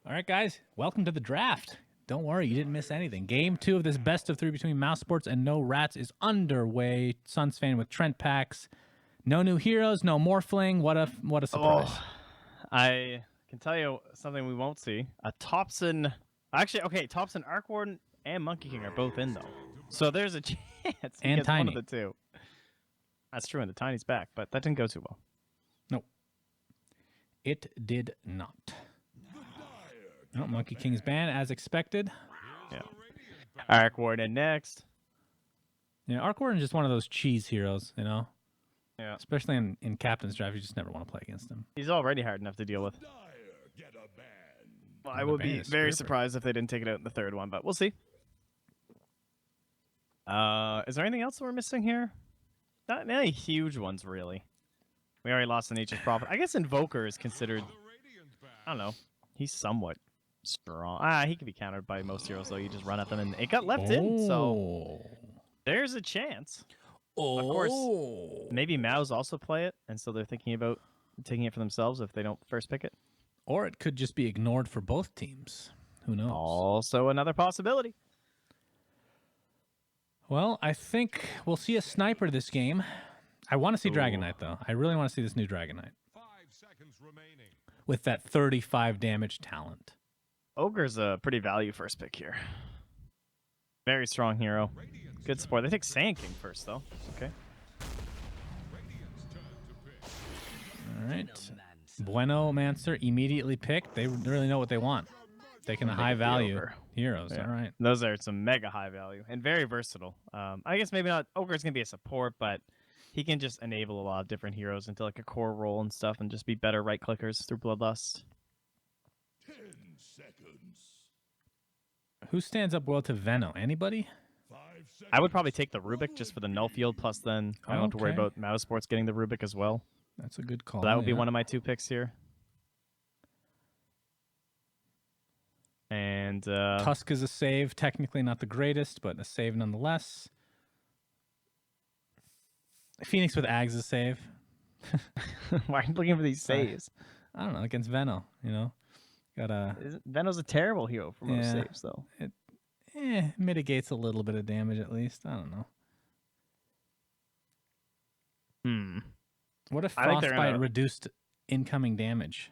All right, guys, welcome to the draft. Don't worry, you didn't miss anything. Game 2 of this best of 3 between Mouse Sports and No Rats is underway. Suns fan with Trent packs. No new heroes, no Morphling. What a surprise. Oh, I can tell you something we won't see. A Thompson. Actually, okay, Thompson, Arc Warden, and Monkey King are both in, though. So there's a chance he And gets one Tiny. of the two. That's true, and the Tiny's back, but that didn't go too well. Nope. It did not. No, Monkey King's ban, as expected. Yeah. Arc Warden next. Yeah, Arc Warden's just one of those cheese heroes, you know? Yeah. Especially in Captain's Draft, you just never want to play against him. He's already hard enough to deal with. Well, I would be very surprised if they didn't take it out in the third one, but we'll see. Is there anything else that we're missing here? Not any huge ones, really. We already lost the Nature's Prophet. I guess Invoker is considered, I don't know, he's somewhat strong. He can be countered by most heroes, though. You just run at them, and it got left in, so there's a chance. Of course, maybe Mouz also play it, and so they're thinking about taking it for themselves if they don't first pick it. Or it could just be ignored for both teams. Who knows? Also another possibility. Well, I think we'll see a sniper this game. I want to see Dragon Knight, though. I really want to see this new Dragon Knight. 5 seconds remaining. With that 35 damage talent. Ogre's a pretty value first pick here. Very strong hero. Good support. They take Sand King first, though. Okay. All right. Bueno Mancer immediately picked. They really know what they want. Taking the high value heroes. Yeah. All right. Those are some mega high value and very versatile. I guess maybe not. Ogre's going to be a support, but he can just enable a lot of different heroes into like a core role and stuff and just be better right clickers through Bloodlust. 10 seconds. Who stands up well to Veno? Anybody? 5 seconds. I would probably take the Rubik just for the null field, plus then I don't have to worry Okay. about Mouse Sports getting the Rubik as well. That's a good call. So that would be yeah. one of my 2 picks here. And Tusk is a save. Technically not the greatest, but a save nonetheless. Phoenix with Ags is a save. why are you looking for these saves? I don't know, against Veno, you know? Got a... Veno's a terrible hero for most Yeah. saves, though. mitigates a little bit of damage at least. I don't know. What if I think they're Frostbite gonna- reduced incoming damage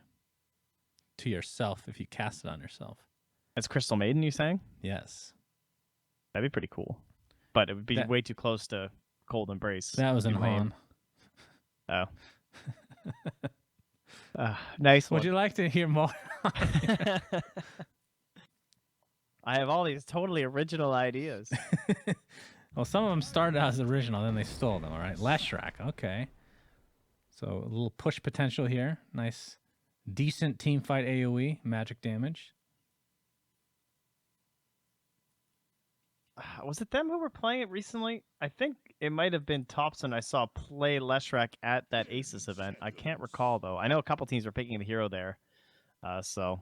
to yourself if you cast it on yourself? It's Crystal Maiden, you saying? Yes. That'd be pretty cool. But it would be That- way too close to Cold Embrace. That was in It'd be lame. Han. Oh. Nice one. Would you like to hear more? I have all these totally original ideas. Well, some of them started out as original, then they stole them, all right? Leshrac, okay. So a little push potential here. Nice, decent team fight AoE, magic damage. Was it them who were playing it recently? I think it might have been Thompson I saw play Leshrac at that Aces event. I can't recall, though. I know a couple teams were picking the hero there. So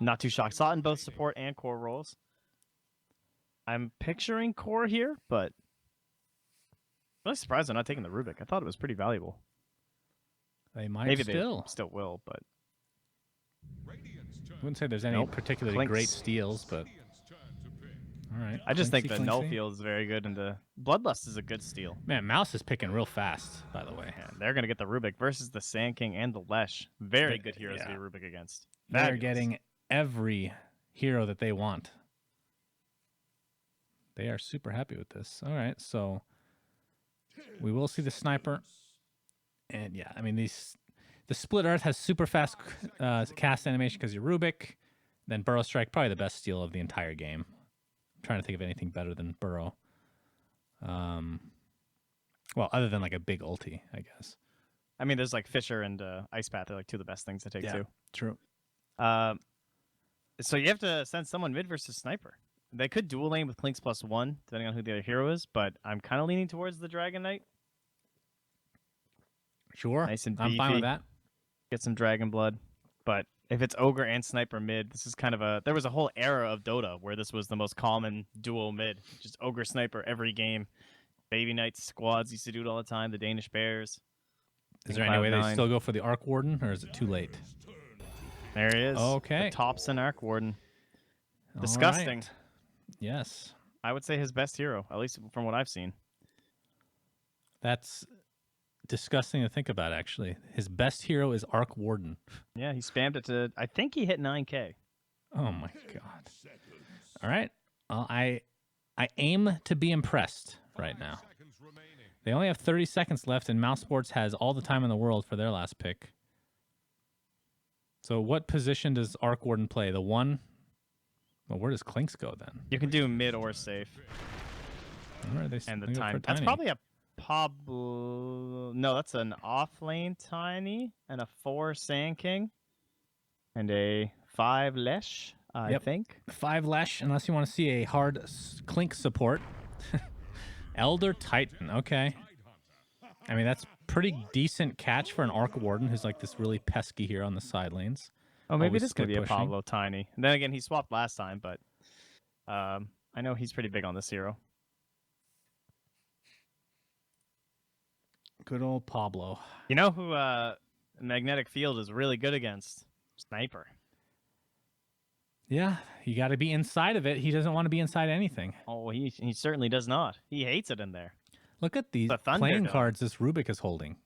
not too shocked. Saw it in both support and core roles. I'm picturing core here, but I'm really surprised they're not taking the Rubik. I thought it was pretty valuable. They might Maybe still. they still will, but I wouldn't say there's any Nope. particularly Clinks. great steals, but all right. I just think Clinksy, the null Clinksy. field is very good, and the Bloodlust is a good steal. Man, Mouse is picking real fast, by the way. And they're going to get the Rubik versus the Sand King and the Lesh. Very good heroes yeah. to be Rubik against. They're Fabulous. getting every hero that they want. They are super happy with this. All right, so we will see the sniper. And yeah, I mean, the Split Earth has super fast cast animation because you're Rubik. Then Burrow Strike, probably the best steal of the entire game. I'm trying to think of anything better than Burrow. Well, other than like a big ulti, I guess. I mean, there's like Fisher and Ice Path are like 2 of the best things to take too. True. So you have to send someone mid versus Sniper. They could dual lane with Clinks +1, depending on who the other hero is, but I'm kind of leaning towards the Dragon Knight. Sure. Nice and I'm fine beefy. with that. Get some Dragon Blood. But if it's Ogre and Sniper mid, this is kind of there was a whole era of Dota where this was the most common dual mid. Just Ogre Sniper every game. Baby Knights squads used to do it all the time. The Danish Bears. Is there any way they Cloud9. still go for the Arc Warden, or is it too late? There he is. Okay. The Thompson Arc Warden. All Disgusting. right. Yes. I would say his best hero, at least from what I've seen. That's disgusting to think about, actually. His best hero is Arc Warden. Yeah, he spammed it to. I think he hit 9K. Oh my god. All right. Well, I aim to be impressed right now. Seconds remaining. They only have 30 seconds left, and Mouse Sports has all the time in the world for their last pick. So what position does Arc Warden play? The 1? Well, where does Clinks go then? You can do mid or safe. Where are they? And the they go for time. That's Tiny. probably a Pablo. No, that's an off lane Tiny and a 4 Sand King and a 5 Lesh, I Yep. think. 5 Lash, unless you want to see a hard Clink support. Elder Titan. Okay. I mean, that's pretty decent catch for an Arc Warden who's like this really pesky hero on the side lanes. Oh, maybe Always this could split be a pushing. Pablo Tiny. And then again, he swapped last time, but I know he's pretty big on this hero. Good old Pablo. You know who Magnetic Field is really good against? Sniper. Yeah, you got to be inside of it. He doesn't want to be inside anything. Oh, he certainly does not. He hates it in there. Look at these The Thunderdome. playing cards this Rubik is holding.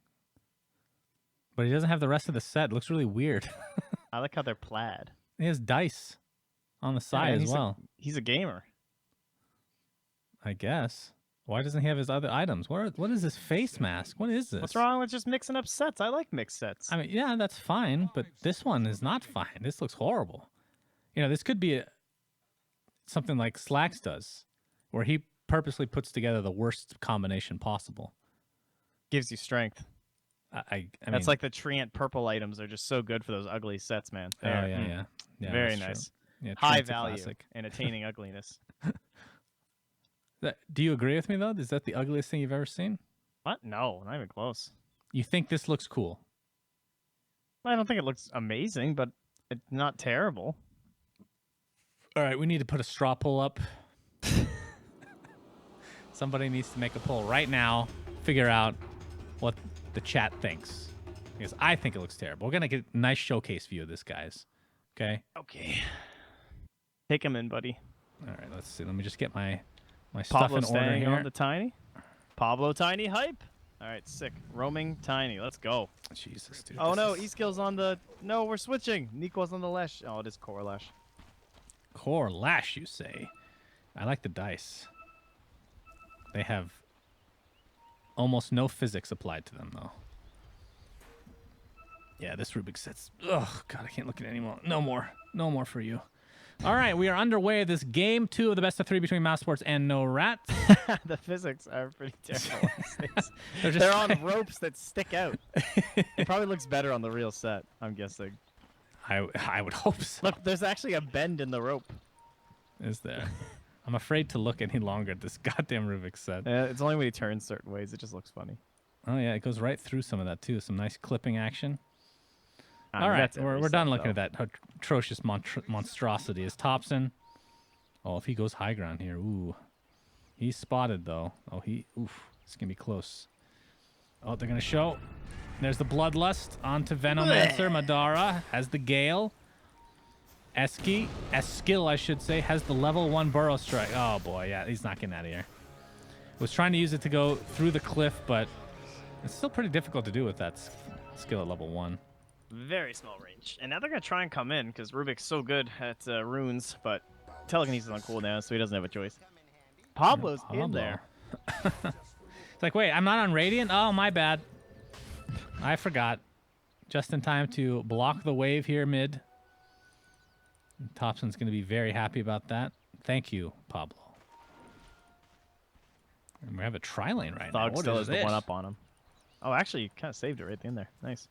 But he doesn't have the rest of the set. It looks really weird. I like how they're plaid. He has dice on the side as he's well, He's a gamer. I guess. Why doesn't he have his other items? What is this face mask? What is this? What's wrong with just mixing up sets? I like mixed sets. I mean, yeah, that's fine, but this one is not fine. This looks horrible. You know, this could be something like Slacks does, where he purposely puts together the worst combination possible. Gives you strength. I mean, That's like the Treant purple items are just so good for those ugly sets, man. oh They're- yeah. Very that's true. nice. Yeah, High Trent's a value classic. and attaining ugliness. Do you agree with me though? Is that the ugliest thing you've ever seen? What? No, not even close. You think this looks cool? I don't think it looks amazing, but it's not terrible. All right, we need to put a straw poll up. Somebody needs to make a poll right now, figure out what the chat thinks. Because I think it looks terrible. We're going to get a nice showcase view of this, guys. Okay? Okay. Take him in, buddy. All right, let's see. Let me just get my stuff Pablo in order staying here. on the Tiny. Pablo Tiny hype. All right, sick. Roaming Tiny. Let's go. Jesus, dude. Oh this no, is E-skill's on the... No, we're switching. Nico's on the Lesh. Oh, it is Core Lesh. Core Lash, you say? I like the dice. They have almost no physics applied to them, though. Yeah, this Rubik set's... Ugh, God, I can't look at it anymore. No more. No more for you. All right, we are underway. This game 2 of the best of 3 between Mouse Sports and No Rat. The physics are pretty terrible. They're just They're on ropes that stick out. It probably looks better on the real set, I'm guessing. I would hope so. Look, there's actually a bend in the rope. Is there? I'm afraid to look any longer at this goddamn Rubik set. It's only when he turns certain ways. It just looks funny. Oh, yeah, it goes right through some of that, too. Some nice clipping action. I All mean, right, that's every we're done set, looking though. at that atrocious monstrosity. Is Thompson? Oh, if he goes high ground here, ooh, he's spotted though. Oh, it's gonna be close. Oh, they're gonna show. There's the Bloodlust onto Venomancer. Madara has the Gale. Eskill, I should say, has the level 1 Burrow Strike. Oh boy, yeah, he's not getting out of here. Was trying to use it to go through the cliff, but it's still pretty difficult to do with that skill at level 1. Very small range. And now they're going to try and come in because Rubik's so good at runes, but Telekinesis is on cooldown, so he doesn't have a choice. Pablo's in Pablo. there. It's like, wait, I'm not on Radiant? Oh, my bad. I forgot. Just in time to block the wave here mid. Thompson's going to be very happy about that. Thank you, Pablo. And we have a tri-lane right now. Thog What still is has the this? one up on him. Oh, actually, you kind of saved it right in there. Nice.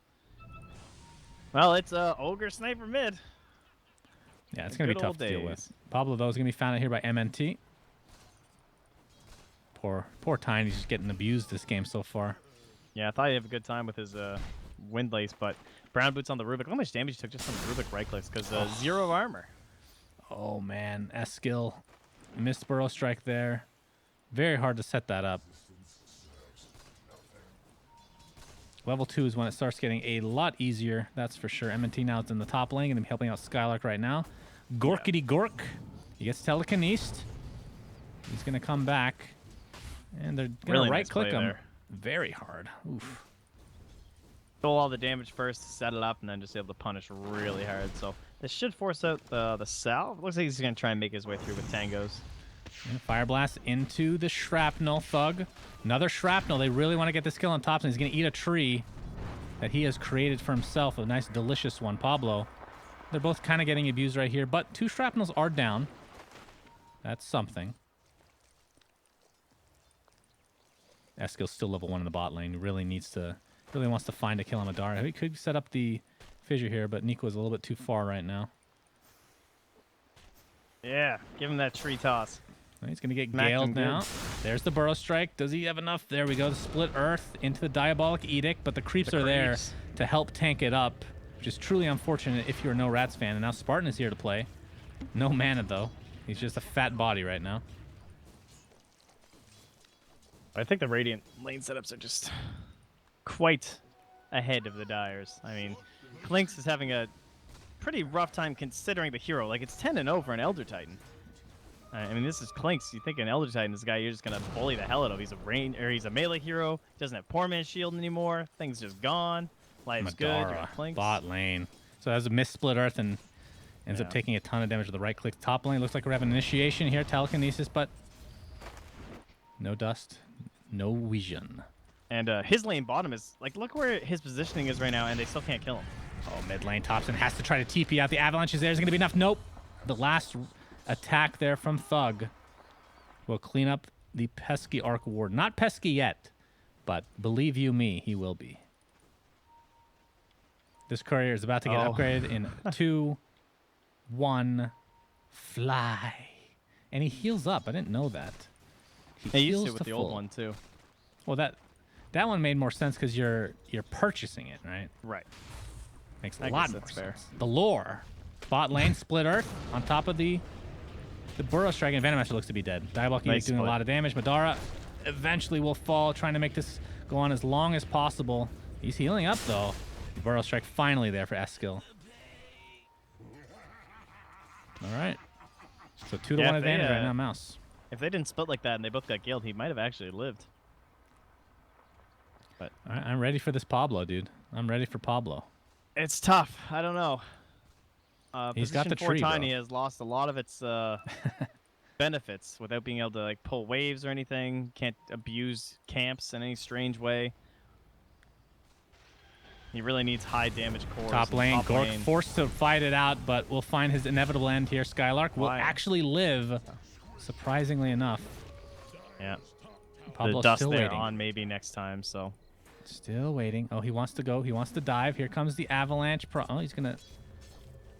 Well, it's Ogre Sniper mid. Yeah, it's going to be Good tough old to deal days. with. Pablo, though, is going to be found out here by MNT. Poor Tiny, just getting abused this game so far. Yeah, I thought he'd have a good time with his Windlace, but Brown Boots on the Rubik. Look how much damage he took just on the Rubik right clicks because 0 armor. Oh, man. Eskill. Missed Burrow Strike there. Very hard to set that up. Level 2 is when it starts getting a lot easier, that's for sure. M&T now is in the top lane, and helping out Skylark right now. Gorkity Gork. He gets telekinesed. He's going to come back. And they're going to Really nice right-click play him there. very hard. Oof. Stole all the damage first, set it up, and then just able to punish really hard. So this should force out the salve. Looks like he's going to try and make his way through with tangos. And Fire Blast into the Shrapnel Thug. Another Shrapnel. They really want to get this kill on top, and he's going to eat a tree that he has created for himself. A nice, delicious one. Pablo. They're both kind of getting abused right here, but 2 Shrapnels are down. That's something. Eskill's still level 1 in the bot lane. He really wants to find a kill on Madara. He could set up the fissure here, but Nico is a little bit too far right now. Yeah, give him that tree toss. He's going to get Smacked him galed good. now. There's the Burrow Strike. Does he have enough? There we go. The Split Earth into the Diabolic Edict, but the creeps are there creeps. to help tank it up, which is truly unfortunate if you're a No Rats fan. And now Spartan is here to play. No mana, though. He's just a fat body right now. I think the Radiant lane setups are just quite ahead of the Dyers. I mean, Clinks is having a pretty rough time considering the hero. Like, it's 10-0 for an Elder Titan. I mean, this is Clinks. You think an Elder Titan, this guy, you're just gonna bully the hell out of. He's a melee hero. He doesn't have Poor Man's Shield anymore. Things just gone. Life's good. You got Clinks. Bot lane. So that's a missed Split Earth and ends up taking a ton of damage with the right click. Top lane looks like we have an initiation here, telekinesis, but no dust, no vision. And his lane bottom is like, look where his positioning is right now, and they still can't kill him. Oh, mid lane Thompson has to try to TP out. The avalanche is there. Is going to be enough? Nope. The last attack there from Thug will clean up the pesky Arc Ward. Not pesky yet, but believe you me, he will be. This courier is about to get upgraded in 2, 1, fly. And he heals up. I didn't know that. He used heals to with the full. old one too. Well, that one made more sense because you're purchasing it, right? Right. Makes I a lot guess more that's fair. sense. The lore. Bot lane, Split Earth on top of the Burrow Strike, and Venom Master looks to be dead. Diabolic Edict Nice doing a split. lot of damage. Madara eventually will fall, trying to make this go on as long as possible. He's healing up, though. The Burrow Strike finally there for Eskill. All right. So 2-1 Yeah, if they, advantage right now, Mouse. If they didn't split like that and they both got killed, he might have actually lived. But All right, I'm ready for this Pablo, dude. I'm ready for Pablo. it's tough. I don't know. He's got the Position 4 tree, Tiny bro. has lost a lot of its benefits without being able to like pull waves or anything. Can't abuse camps in any strange way. He really needs high damage cores. Top and lane, top Gork lane. forced to fight it out, but will find his inevitable end here. Skylark will Why? actually live, surprisingly enough. Yeah. Pablo's The dust still there waiting. on maybe next time. So Still waiting. Oh, he wants to go. He wants to dive. Here comes the avalanche. Oh, he's gonna.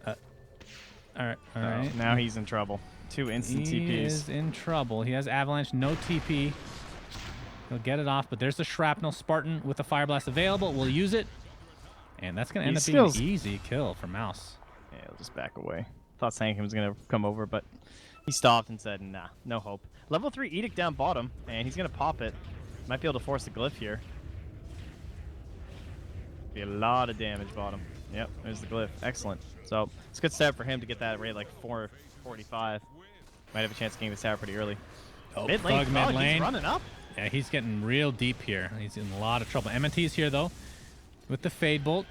All right. All right. now he's in trouble. 2 instant He TPs. is in trouble. He has avalanche, no TP. He'll get it off, but there's the shrapnel. Spartan with the fire blast available. We'll use it, and that's gonna end up being an easy kill for Mouse. Yeah, he'll just back away. Thought Sankham was gonna come over, but he stopped and said, "Nah, no hope." Level 3 Edict down bottom, and he's gonna pop it. Might be able to force the glyph here. Be a lot of damage bottom. Yep, there's the glyph. Excellent. So it's a good start for him to get that rate like 445. Might have a chance of getting this tower pretty early. Oh, Mid lane, Thug mid lane. he's running up. Yeah, he's getting real deep here. He's in a lot of trouble. M&T's here, though, with the Fade Bolt.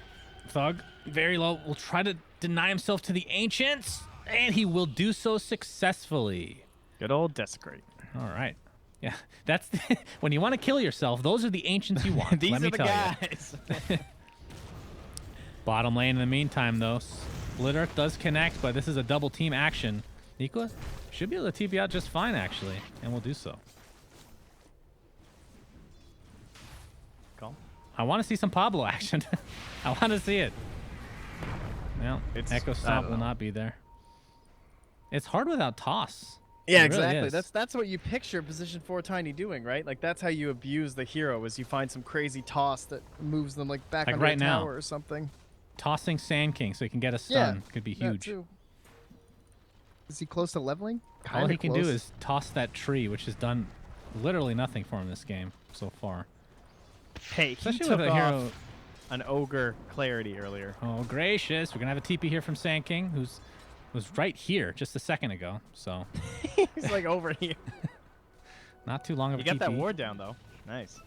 Thug, very low, will try to deny himself to the Ancients, and he will do so successfully. Good old Desecrate. All right. Yeah, that's when you want to kill yourself, those are the Ancients you want. These let are me the tell guys. you. Bottom lane in the meantime, though. Split Earth does connect, but this is a double team action. Nikla should be able to TP out just fine, actually, and will do so. Call. I want to see some Pablo action. I want to see it. Well, Echo Stomp will not be there. It's hard without toss. Yeah, It really exactly. is. That's what you picture position 4 Tiny doing, right? Like that's how you abuse the hero is you find some crazy toss that moves them like back Like under right a now. tower or something. Tossing Sand King so he can get a stun could be that huge. too. Is he close to leveling? All Kinda he can do close. is toss that tree, which has done literally nothing for him this game so far. Hey, he Especially took with a off hero an ogre clarity earlier. Oh, gracious. We're going to have a TP here from Sand King, who's was right here just a second ago. So He's like over here. not too long of You a got TP. that ward down, though. Nice.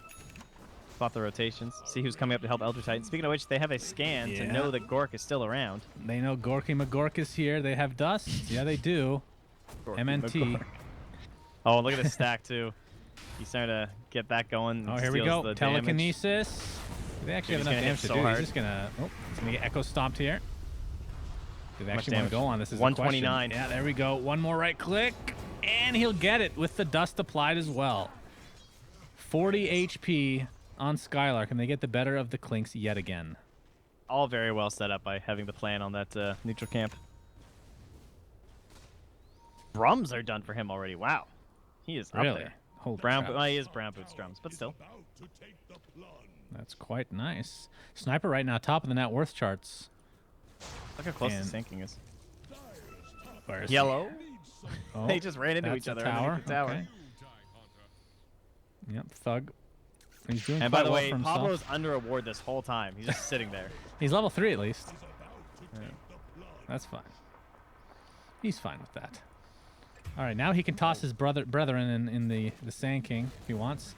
Spot the rotations. See who's coming up to help Elder Titan. Speaking of which, they have a scan to Yeah. know that Gork is still around. They know Gorky McGork is here. They have dust. Yeah, they do. Gorky MNT. McGork. Oh, look at this stack, too. He's starting to get that going. Oh, here we Steals go. the damage. Telekinesis. They actually Dude, have he's enough gonna hit damage to so do. hard. He's just gonna. Oh, he's gonna get echo stomped here. Do they Much actually want to damage. go on? This is 129. The question. Yeah, there we go. One more right click, and he'll get it with the dust applied as well. 40 HP on Skylark, and they get the better of the Clinks yet again. All very well set up by having the plan on that neutral camp. Drums are done for him already. Wow. He is up Really? there. Holy Brown, crap. well, he is brown boots drums, but still. About to take the plunge. That's quite nice. Sniper right now, top of the net worth charts. Look how close And- the sinking is. Where is he? Yellow. Oh, They just ran into that's each a other tower. underneath the tower. Okay. Yep, Thug. He's doing And quite by the well way, for himself. Pablo's under a ward this whole time. He's just sitting there. He's level 3 at least. That's fine. He's fine with that. All right, now he can toss his brethren in the Sand King if he wants.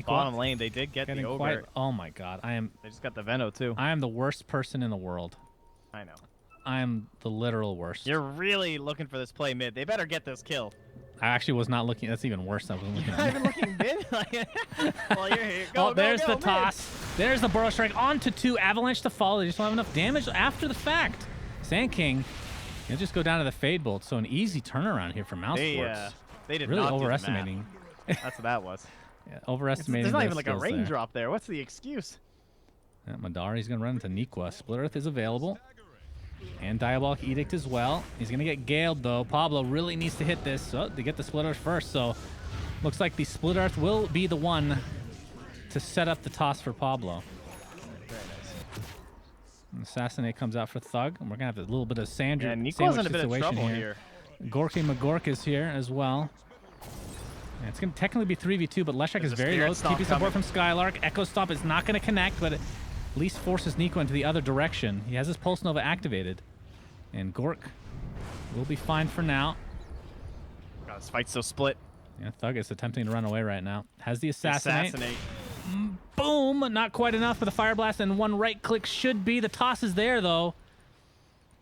Bottom Nico lane, they did get getting the ogre. quite. Oh my God, They just got the Veno too. I am the worst person in the world. I know. I am the literal worst. You're really looking for this play mid. They better get this kill. I actually was not looking. That's even worse. I wasn't looking. You're not even looking mid. Well, you're here. Go, Oh, go, there's go, the mid. toss. There's the Burrow Strike onto 2. Avalanche to follow. They just don't have enough damage after the fact. Sand King, he'll just go down to the Fade Bolt. So an easy turnaround here for Mousesports. They did Really not do the math. overestimating. That's what that was. Yeah, overestimating. There's not their even like a skills there. raindrop there. What's the excuse? Yeah, Madari's going to run into Nikwa. Split Earth is available. And Diabolic Edict as well. He's going to get Galed, though. Pablo really needs to hit this to get the Split Earth first. So looks like the Split Earth will be the one to set up the toss for Pablo. And Assassinate comes out for Thug. And we're going to have a little bit of Yeah, sandwich Nico's in a bit of situation trouble here. here. Gorky McGork is here as well. And it's going to technically be 3v2, but Leshek There's is a very Spirit low. Stomp TP support coming. from Skylark. Echo Stomp is not going to connect, but at least forces Nico into the other direction. He has his Pulse Nova activated. And Gork will be fine for now. God, this fight's so split. Yeah, Thug is attempting to run away right now. Has the Assassinate. Assassinate. Boom! Not quite enough for the Fire Blast, and one right click should be. The toss is there, though.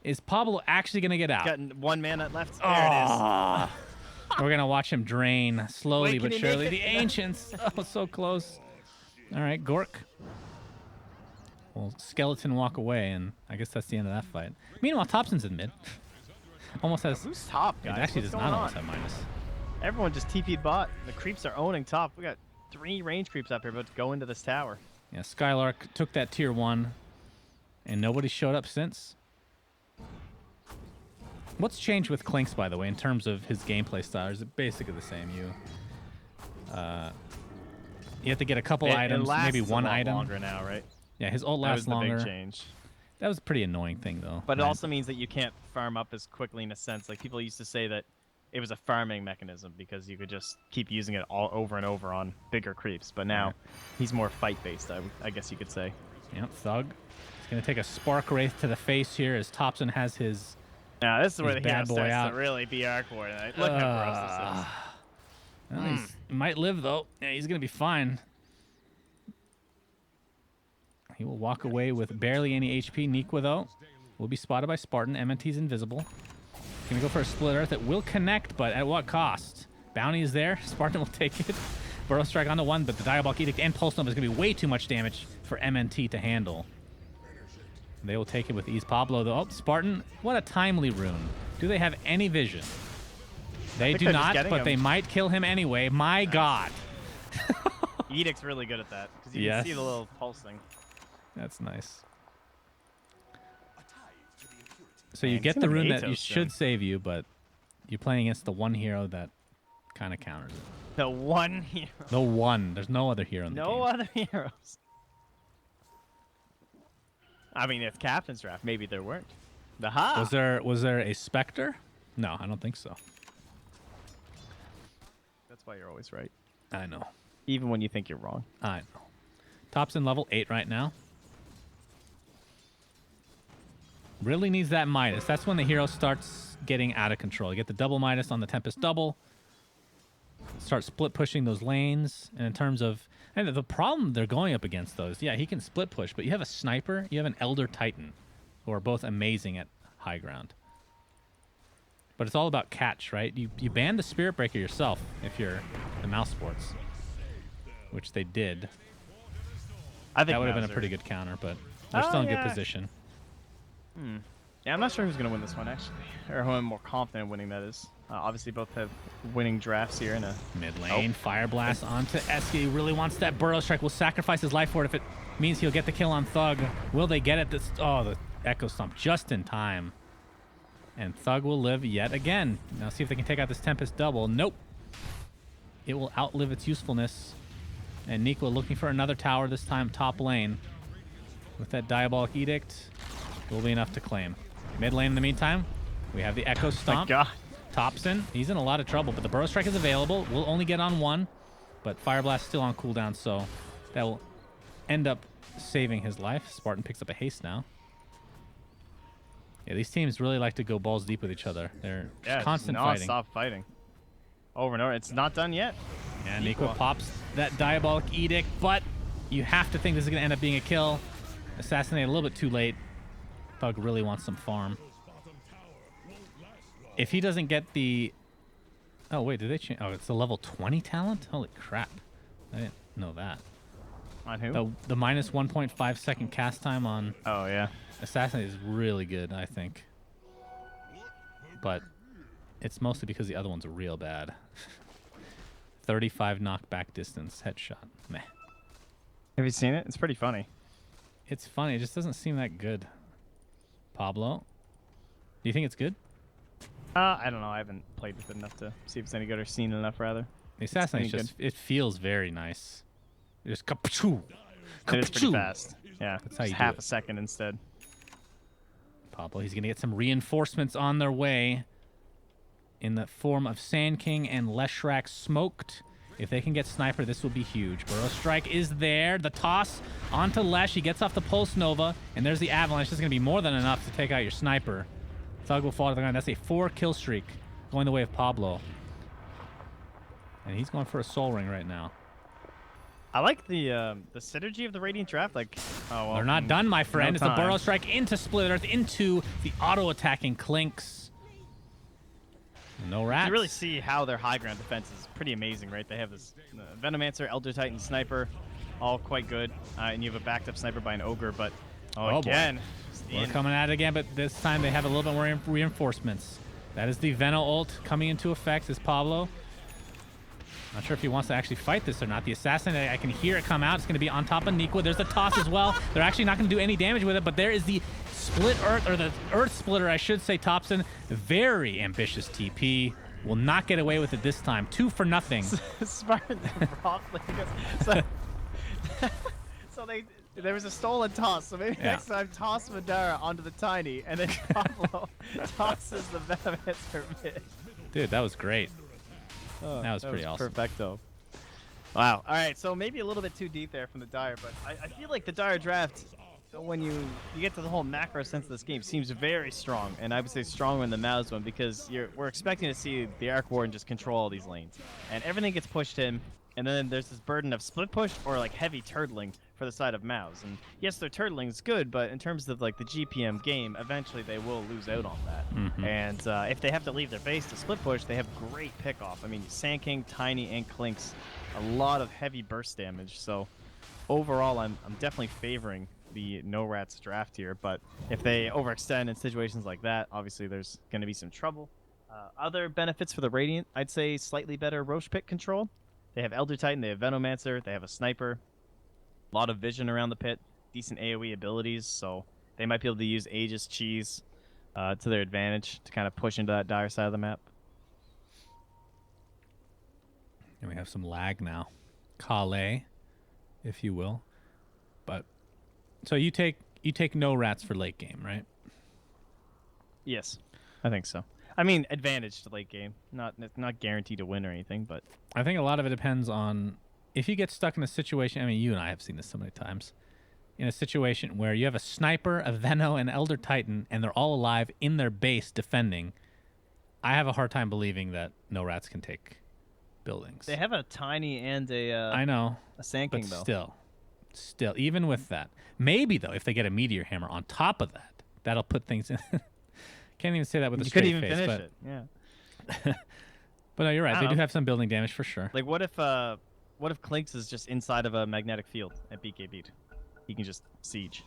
Is Pablo actually going to get out? Got one man left. There it is. We're going to watch him drain slowly Wait, can but he make surely. it? The Ancients. Oh, so close. All right, Gork. Well, Skeleton walk away, and I guess that's the end of that fight. Meanwhile, Thompson's in mid. Almost has... Who's top, It guys? actually What's does going not on? almost have minus. Everyone just TP'd bot. The creeps are owning top. We got 3 range creeps up here, but to go into this tower. Yeah, Skylark took that tier 1, and nobody showed up since. What's changed with Clinks, by the way, in terms of his gameplay style? Or is it basically the same? You have to get a couple It items, lasts maybe a one lot item. longer now, right? Yeah, his ult That was lasts the longer. big change. That was a pretty annoying thing, though. But it right? also means that you can't farm up as quickly in a sense. Like people used to say that it was a farming mechanism because you could just keep using it all over and over on bigger creeps. But now he's more fight based, I guess you could say. Yep, Thug. He's going to take a Spark Wraith to the face here as Thompson has his... Now this is where He's the hero bad boy starts out. to really be our coordinate. Look how gross this is. Well, he might live, though. Yeah, he's going to be fine. He will walk away with barely any HP. Nikwa, though, will be spotted by Spartan. MNT's invisible. Going to go for a Split Earth. It will connect, but at what cost? Bounty is there. Spartan will take it. Burrow Strike on the 1, but the Diabolic Edict and Pulse Nova is going to be way too much damage for MNT to handle. They will take it with ease. Pablo, though. Oh, Spartan, what a timely rune. Do they have any vision? They think do they're just not, getting but they him. might kill him anyway. My God. Edict's really good at that because you Yes. can see the little pulsing. That's nice. So you Man, get he's the gonna rune that Atos you soon. should save you, but you're playing against the one hero that kind of counters it. The one hero. The one. There's no other hero in the No game. other heroes. I mean, if Captain's Draft, maybe there weren't. Aha! Was there a Spectre? No, I don't think so. That's why you're always right. I know. Even when you think you're wrong. I know. Top's in level 8 right now. Really needs that Midas. That's when the hero starts getting out of control. You get the double Midas on the Tempest double. Start split pushing those lanes. And in terms of... And the problem they're going up against, though, is, yeah, he can split push, but you have a Sniper, you have an Elder Titan, who are both amazing at high ground. But it's all about catch, right? You ban the Spirit Breaker yourself if you're the Mouse Sports, which they did. I think That would have been a Mouse are- pretty good counter, but they're still in good yeah. position. Yeah, I'm not sure who's going to win this one, actually. Or who I'm more confident in winning, that is. Obviously, both have winning drafts here in a... Mid lane, Fire Blast onto Eski. He really wants that Burrow Strike. Will sacrifice his life for it if it means he'll get the kill on Thug. Will they get it? Oh, the Echo Stomp just in time. And Thug will live yet again. Now see if they can take out this Tempest double. Nope. It will outlive its usefulness. And Nico looking for another tower, this time top lane. With that Diabolic Edict, it will be enough to claim. Mid lane in the meantime, we have the Echo Stomp. God. Thompson, he's in a lot of trouble, but the Burrow Strike is available. We'll only get on one, but Fire Blast still on cooldown, so that will end up saving his life. Spartan picks up a haste now. Yeah, these teams really like to go balls deep with each other. They're Yeah, constant fighting. non-stop fighting. Over and over. It's not done yet. And Nico Equal. pops that Diabolic Edict, but you have to think this is going to end up being a kill. Assassinate a little bit too late. Thug really wants some farm. If he doesn't get the... Oh, wait, did they change? Oh, it's the level 20 talent? Holy crap. I didn't know that. On who? The minus 1.5 second cast time on Oh, yeah. Assassinate is really good, I think. But it's mostly because the other one's real bad. 35 knockback distance headshot. Meh. Have you seen it? It's pretty funny. It's funny. It just doesn't seem that good. Pablo? Do you think it's good? I don't know. I haven't played with it enough to see if it's any good or seen enough, rather. The Assassinate pretty just... It feels very nice. Just kapachoo. It is pretty Kapachoo. fast. Yeah. That's how just you do half it. a second instead. Pablo, he's going to get some reinforcements on their way in the form of Sand King and Leshrak Smoked. If they can get Sniper, this will be huge. Burrow Strike is there. The toss onto Lesh. He gets off the Pulse Nova, and there's the Avalanche. This is going to be more than enough to take out your Sniper. Thug will fall to the ground. That's a 4-kill streak going the way of Pablo. And he's going for a Soul Ring right now. I like the synergy of the Radiant draft. Like, oh, well, They're not done, my friend. no It's the Burrow time. Strike into Split Earth, into the auto-attacking Clinks. No rats. You really see how their high ground defense is pretty amazing, right? They have this Venomancer, Elder Titan, Sniper, all quite good. And you have a backed up Sniper by an Ogre, but Oh, boy. again. We're coming at it again, but this time they have a little bit more reinforcements. That is the Veno ult coming into effect as Pablo. Not sure if he wants to actually fight this or not. The Assassin, I can hear it come out. It's going to be on top of Nico. There's the toss as well. They're actually not going to do any damage with it, but there is the Split Earth, or the Earth Splitter, I should say, Thompson. Very ambitious TP. Will not get away with it this time. 2 for nothing. Spartan broccoli. So, so there was a stolen toss, so maybe Yeah. next time toss Madara onto the Tiny, and then Pablo tosses the Venomancer mid. Dude, that was great. That was pretty awesome. Perfecto. Wow. All right, so maybe a little bit too deep there from the Dire, but I feel like the Dire draft, when you get to the whole macro sense of this game, seems very strong, and I would say stronger than the Mouz one, because we're expecting to see the Arc Warden just control all these lanes, and everything gets pushed in, and then there's this burden of split push or like heavy turtling for the side of Mouz. And yes, their turtling is good, but in terms of like the GPM game, eventually they will lose out on that. Mhm. And if they have to leave their base to split push, they have great pickoff. I mean, Sand King, Tiny, and Clinks, a lot of heavy burst damage. So overall, I'm definitely favoring the No Rats draft here. But if they overextend in situations like that, obviously there's going to be some trouble. Other benefits for the Radiant, I'd say slightly better Roche Pit control. They have Elder Titan, they have Venomancer, they have a Sniper, a lot of vision around the pit, decent AoE abilities, so they might be able to use Aegis Cheese to their advantage to kind of push into that Dire side of the map. And we have some lag now. Calais, if you will. But so you take no rats for late game, right? Yes, I think so. I mean, advantage to late game, not guaranteed to win or anything, but I think a lot of it depends on if you get stuck in a situation. I mean, you and I have seen this so many times. in a situation where you have a sniper, a Veno, and Elder Titan, and they're all alive in their base defending, I have a hard time believing that no rats can take buildings. They have a tiny and I know, a Sand but King though. still, even with that, maybe though, if they get a meteor hammer on top of that, that'll put things in. Can't even say that with a You straight couldn't even face, finish but, it. Yeah. but no, you're right. I They don't do know. have some building damage for sure. Like what if Clinks is just inside of a magnetic field at BK Beat? He can just siege.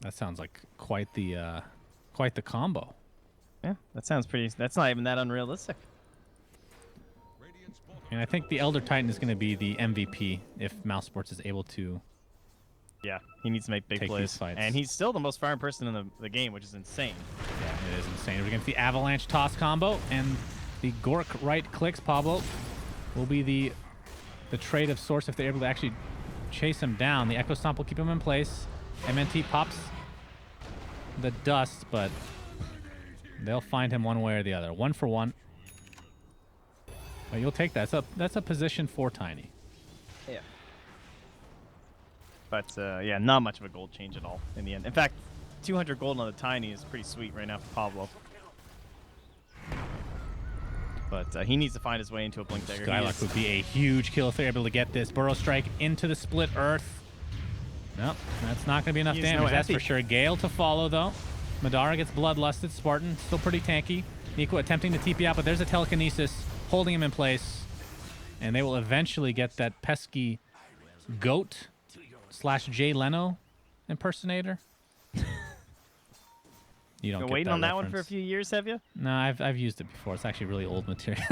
That sounds like quite the combo. Yeah, that sounds pretty. That's not even that unrealistic. Radiant's bottom And I think the Elder Titan is going to be the MVP if Mouse Sports is able to. Yeah, he needs to make big Take plays, these fights. and he's still the most firing person in the game, which is insane. Yeah, it is insane. We're against the Avalanche toss combo, and the Gork right clicks. Pablo will be the trade of sorts if they're able to actually chase him down. The Echo Stomp will keep him in place. MNT pops the dust, but they'll find him one way or the other. 1 for 1. But you'll take that. That's a position for Tiny. Yeah. But yeah, not much of a gold change at all in the end. In fact, 200 gold on the Tiny is pretty sweet right now for Pablo. But he needs to find his way into a Blink Dagger. He Skylark is- would be a huge kill if they're able to get this. Burrow Strike into the split earth. Nope, that's not going to be enough He has damage, no that's for epi. sure. Gale to follow, though. Madara gets bloodlusted. Spartan still pretty tanky. Nico attempting to TP out, but there's a telekinesis holding him in place. And they will eventually get that pesky goat / Jay Leno impersonator. You don't Been get waiting on that one for a reference. few years, have you? No, I've used it before. It's actually really old material.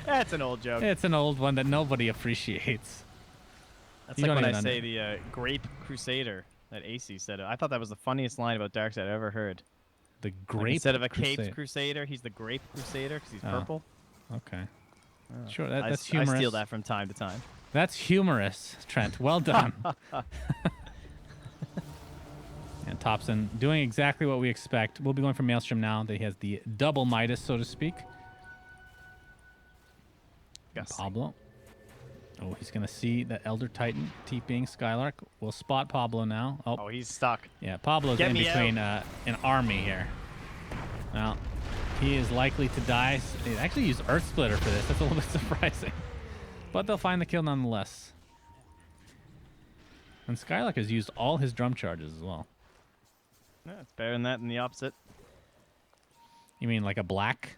That's an old joke. It's an old one that nobody appreciates. That's You like don't when I even say the Grape Crusader that AC said. I thought that was the funniest line about Darkseid I've ever heard. The Like, grape instead of a Crusade. Caped Crusader, he's the Grape Crusader because he's Oh. purple. Okay. Sure, I that's s- humorous. I steal that from time to time. That's humorous, Trent. Well done. And Thompson doing exactly what we expect. We'll be going for Maelstrom now that he has the double Midas, so to speak. Yes. Pablo. Oh, he's going to see the Elder Titan TPing Skylark. We'll spot Pablo now. Oh, Oh, he's stuck. yeah. Pablo's Get in me between an army here. Well, he is likely to die. They actually used Earth Splitter for this. That's a little bit surprising. But they'll find the kill nonetheless. And Skylark has used all his drum charges as well. Yeah, it's better than that in the opposite. You mean like a black?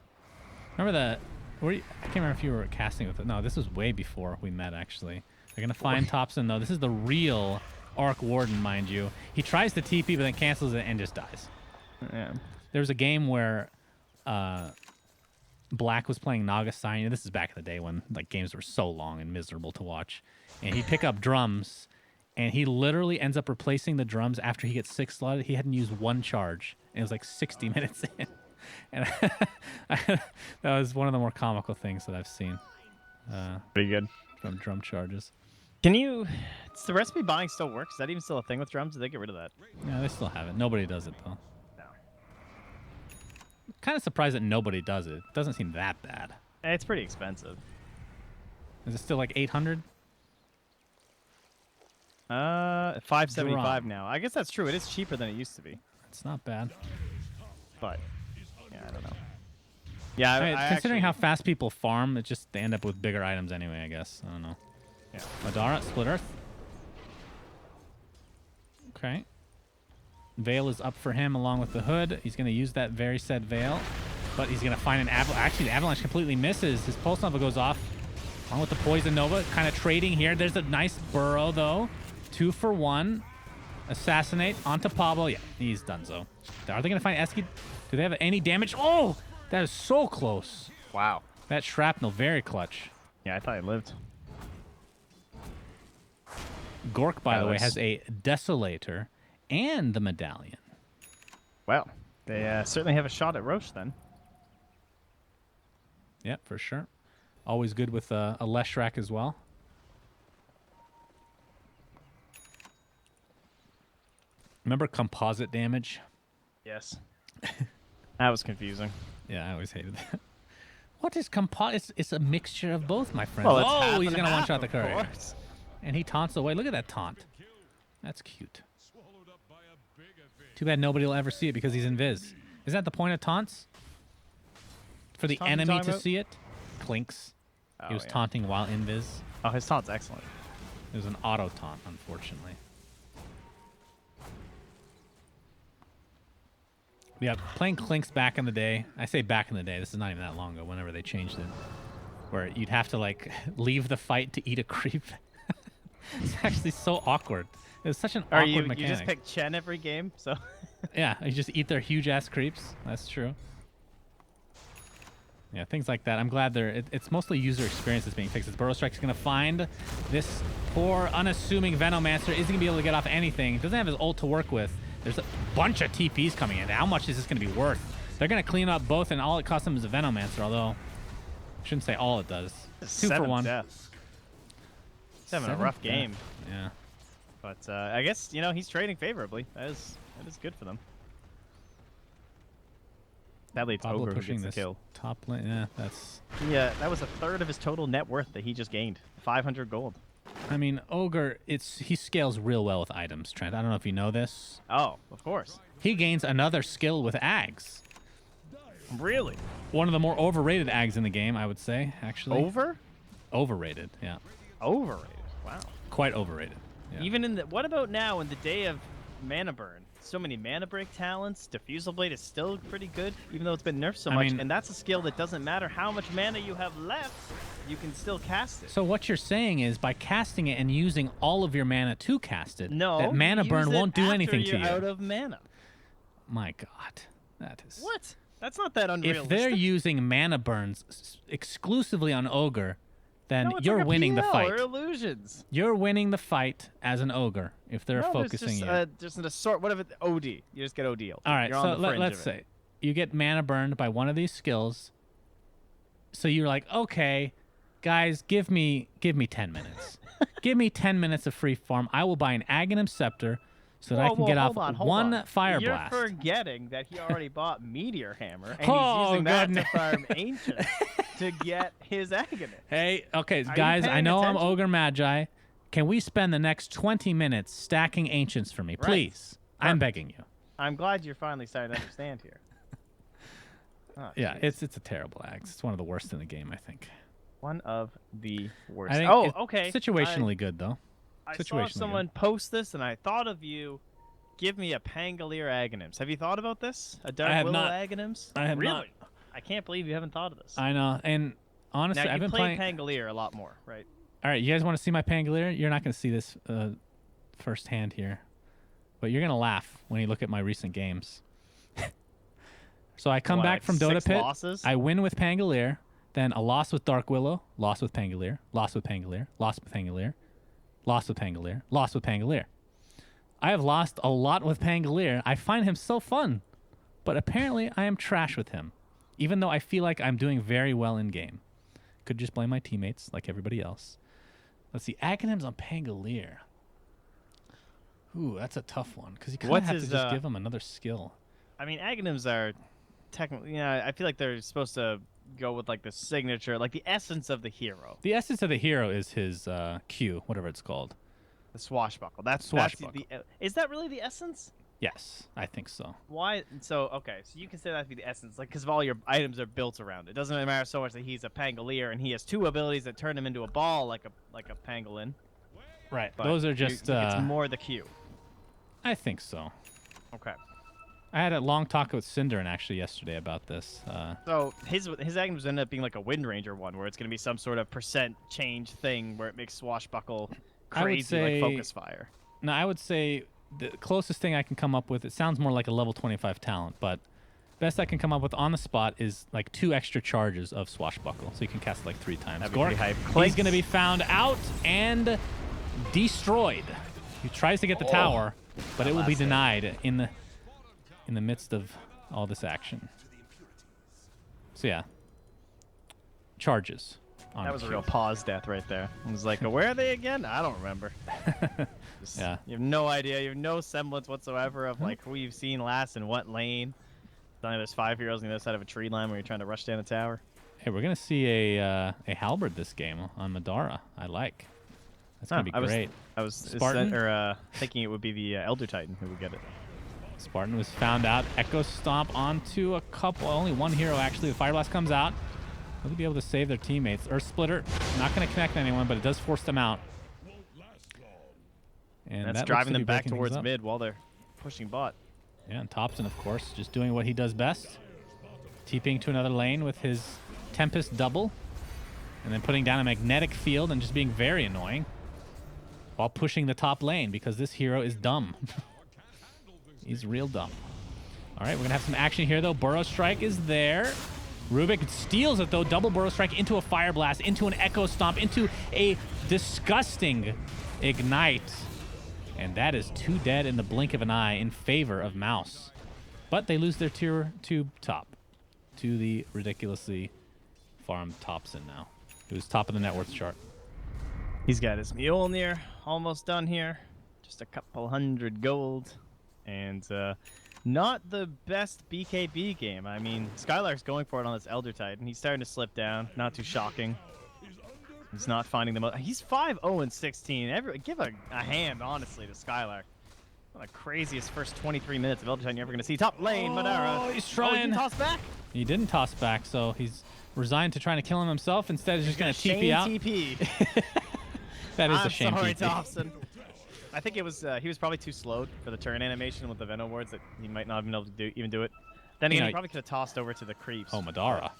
Remember the... I can't remember if you were casting with it. No, this was way before we met, actually. They're going to find Thompson, though. This is the real Arc Warden, mind you. He tries to TP, but then cancels it and just dies. Yeah. There was a game where Black was playing Nagasai. This is back in the day when like games were so long and miserable to watch. And he'd pick up drums, and he literally ends up replacing the drums after he gets 6 slotted. He hadn't used 1 charge, and it was like 60 minutes in. And that was one of the more comical things that I've seen Pretty good. from drum charges. Can you... Does the recipe buying still work? Is that even still a thing with drums? Did they get rid of that? Yeah, they still have it. Nobody does it, though. No. Kind of surprised that nobody does it. It doesn't seem that bad. It's pretty expensive. Is it still like 800? 575 now. I guess that's true. It is cheaper than it used to be. It's not bad. But yeah, I don't know. Yeah, I mean, I considering actually, how fast people farm, it just they end up with bigger items anyway, I guess. I don't know. Yeah. Madara, Split Earth. Okay. Veil is up for him along with the Hood. He's going to use that very said Veil, but he's going to find an Avalanche. Actually, the Avalanche completely misses. His Pulse Nova goes off along with the Poison Nova. Kind of trading here. There's a nice burrow, though. 2 for 1. Assassinate onto Pablo. Yeah, he's done so. Are they going to find Eski? Do they have any damage? Oh, that is so close. wow. That shrapnel, very clutch. Yeah, I thought he lived. Gork, by Yeah, the way, that's- has a Desolator and the Medallion. Well, they certainly have a shot at Roche then. Yep, for sure. Always good with a Leshrac as well. Remember composite damage? Yes. That was confusing. Yeah, I always hated that. What is composite? It's a mixture of both, my friend. Well, it's Oh, half he's and going to half, one-shot the of courier. course. And he taunts away. Look at that taunt. That's cute. Swallowed up by a bigger fish. Too bad nobody will ever see it because he's invis. Is that the point of taunts? For the taunt you enemy talking to about? see it? Clinks. Oh, He was yeah. taunting while invis. Oh, his taunt's excellent. It was an auto taunt, unfortunately. Yeah, playing Clinks back in the day. I say back in the day. This is not even that long ago. Whenever they changed it, where you'd have to like leave the fight to eat a creep. It's actually so awkward. It was such an Or awkward you mechanic. just pick Chen every game, so Yeah, you just eat their huge ass creeps. That's true. Yeah, things like that. I'm glad it's mostly user experience that's being fixed. As Burrow Strike's going to find this poor, unassuming Venomancer. Isn't going to be able to get off anything. Doesn't have his ult to work with. There's a bunch of TPs coming in. How much is this going to be worth? They're going to clean up both, and all it costs them is a Venomancer, although I shouldn't say all it does. 2 for 7 1. deaths. He's having a 7 rough death. game, Yeah. but I guess he's trading favorably. That is good for them. That leads Pablo Ogre who pushing gets the this kill. top lane. Yeah, that's... Yeah, that was a third of his total net worth that he just gained. 500 gold. I mean, Ogre, he scales real well with items, Trent. I don't know if you know this. Oh, of course. He gains another skill with Ags. Really? One of the more overrated Ags in the game, I would say, actually. Overrated, yeah. Overrated. Wow. Quite overrated. Yeah. Even in the what about now in the day of mana burn? So many mana break talents. Diffusal Blade is still pretty good, even though it's been nerfed so I much. mean- And that's a skill that doesn't matter how much mana you have left, you can still cast it. So what you're saying is by casting it and using all of your mana to cast it, No, that mana use burn it won't do after anything to you're you. out of mana. My God. That is... What? That's not that unrealistic. If they're using mana burns exclusively on Ogre, then No, it's you're like a winning the PL fight. Or illusions. You're winning the fight as an Ogre if they're No, there's focusing just, you. just an assort. What if it OD? You just get OD. All right, You're so on the fringe let's of it. say you get mana burned by one of these skills. So you're like, okay, guys, give me 10 minutes. Give me 10 minutes of free farm. I will buy an Aghanim Scepter so that I can get off hold one on. Fire You're Blast. forgetting that he already bought Meteor Hammer, and Oh, he's using that goodness. to farm Ancient to get his Aghanim. Hey, okay, you guys, I paying know I'm attention? Ogre Magi. Can we spend the next 20 minutes stacking Ancients for me, Right. please? I'm begging you. I'm glad you're finally starting to understand here. Oh, Yeah, jeez. it's a terrible Axe. It's one of the worst in the game, I think. one of the worst. I think Oh, it's okay. situationally good, though. I saw situationally someone post this, and I thought of you. Give me a Pangolier Aghanims. Have you thought about this? A Dark have Willow not. Aghanims? I have really? not. I can't believe you haven't thought of this. I know, and honestly, now, I've you been played playing... Pangolier a lot more, right? All right, you guys want to see my Pangolier? You're not going to see this firsthand here, but you're going to laugh when you look at my recent games. So I come What, back from Dota 6 Pit. losses? I win with Pangolier, then a loss with Dark Willow, loss with Pangolier, loss with Pangolier, loss with Pangolier, loss with Pangolier, loss with Pangolier. I have lost a lot with Pangolier. I find him so fun, but apparently I am trash with him, even though I feel like I'm doing very well in game. Could just blame my teammates like everybody else. Let's see, Aghanims on Pangolier. Ooh, that's a tough one because you kind of What's have his, to just give him another skill. I mean, Aghanims are technically, I feel like they're supposed to go with like the signature, like the essence of the hero, The essence of the hero is his Q, whatever it's called. the swashbuckle. That's Swashbuckle. Is that really the essence? Yes, I think so. Why? So okay, so you consider that to be the essence, like because all your items are built around it. Doesn't really matter so much that he's a Pangolier and he has 2 abilities that turn him into a ball, like a pangolin. Right. But Those are you just. think it's more the Q. I think so. Okay. I had a long talk with Cinderin actually yesterday about this. So his Aghanims end up being like a Wind Ranger one, where it's going to be some sort of percent change thing where it makes swashbuckle I would crazy say- like focus fire. Now, I would say the closest thing I can come up with, it sounds more like a level 25 talent, but best I can come up with on the spot is like 2 extra charges of Swashbuckle. So you can cast it like 3 times. That'd be pretty Gork, hype. he's Clinks. going to be found out and destroyed. He tries to get the tower, but it will be last hit. denied in the midst of all this action. So yeah, charges. On That was a Q. real pause death right there. It was like, where are they again? I don't remember. Just- Yeah. You have no idea. You have no semblance whatsoever of like who you've seen last in what lane. Only there's 5 heroes on the other side of a tree line where you're trying to rush down a tower. Hey, we're gonna see a halberd this game on Madara. I like. That's gonna be great. I was Spartan? thinking it would be the Elder Titan who would get it. Spartan was found out. Echo Stomp onto a couple. Only one hero, actually. The Fire Blast comes out. Will they be able to save their teammates? Earth Splitter, not going to connect anyone, but it does force them out. And that's that driving looks to them be back breaking towards things up. mid while they're pushing bot. Yeah, and Thompson, of course, just doing what he does best. TPing to another lane with his Tempest double. And then putting down a magnetic field and just being very annoying. While pushing the top lane, because this hero is dumb. He's real dumb. All right, we're going to have some action here, though. Burrow Strike is there. Rubik steals it, though. Double Burrow Strike into a Fire Blast, into an Echo Stomp, into a disgusting Ignite. And that is 2 dead in the blink of an eye in favor of Mouz. But they lose their tier 2 top to the ridiculously farmed Thompson now, who's top of the net worth chart. He's got his Mjolnir almost done here. Just a couple hundred gold. And not the best BKB game. I mean, Skylark's going for it on this Elder Titan. He's starting to slip down. Not too shocking. He's not finding the most. He's 5-0-16. Give a hand, honestly, to Skylark. One of the craziest first 23 minutes of Elder Titan you're ever going to see. Top lane, Madara. Oh, he's trying. He didn't toss back? He didn't toss back, so he's resigned to trying to kill him himself. Instead, he's just going to TP out. TP. That is a I'm shame. sorry, TP. Thompson. I think it was he was probably too slowed for the turn animation with the Venom wards that he might not have been able to even do it. Then again, he probably could have tossed over to the creeps. Oh, Madara.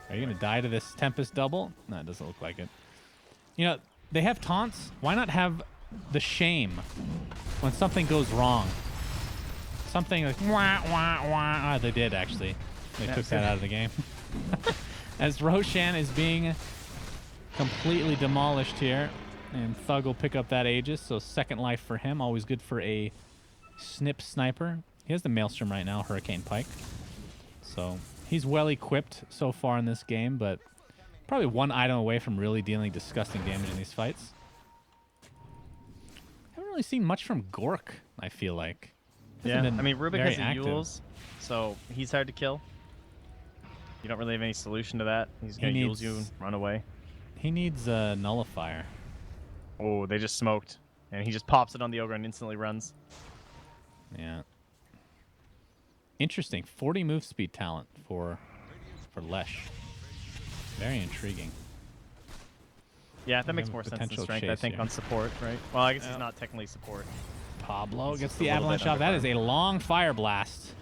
Are you going to die to this Tempest double? No, it doesn't look like it. You know, they have taunts. Why not have the shame when something goes wrong? Something like, wah, wah, wah. They did, actually. They took that out of the game. As Roshan is being completely demolished here. And Thug will pick up that Aegis, so second life for him. Always good for a snip sniper. He has the Maelstrom right now, Hurricane Pike. So he's well equipped so far in this game, but probably one item away from really dealing disgusting damage in these fights. Haven't really seen much from Gork, I feel like. Yeah, Hasn't I been mean, Rubik very has the active. Yules, so he's hard to kill. You don't really have any solution to that. He's He going to Yules needs- you and run away. He needs a Nullifier. Oh, they just smoked. And he just pops it on the Ogre and instantly runs. Yeah. Interesting. 40 move speed talent for Lesh. Very intriguing. Yeah, that We makes have a more sense than potential strength, I chase think, here. on support, right? Well, I guess Yeah. he's not technically support. Pablo It's gets just the a little avalanche bit off. That is underfarmed. a long Fire Blast.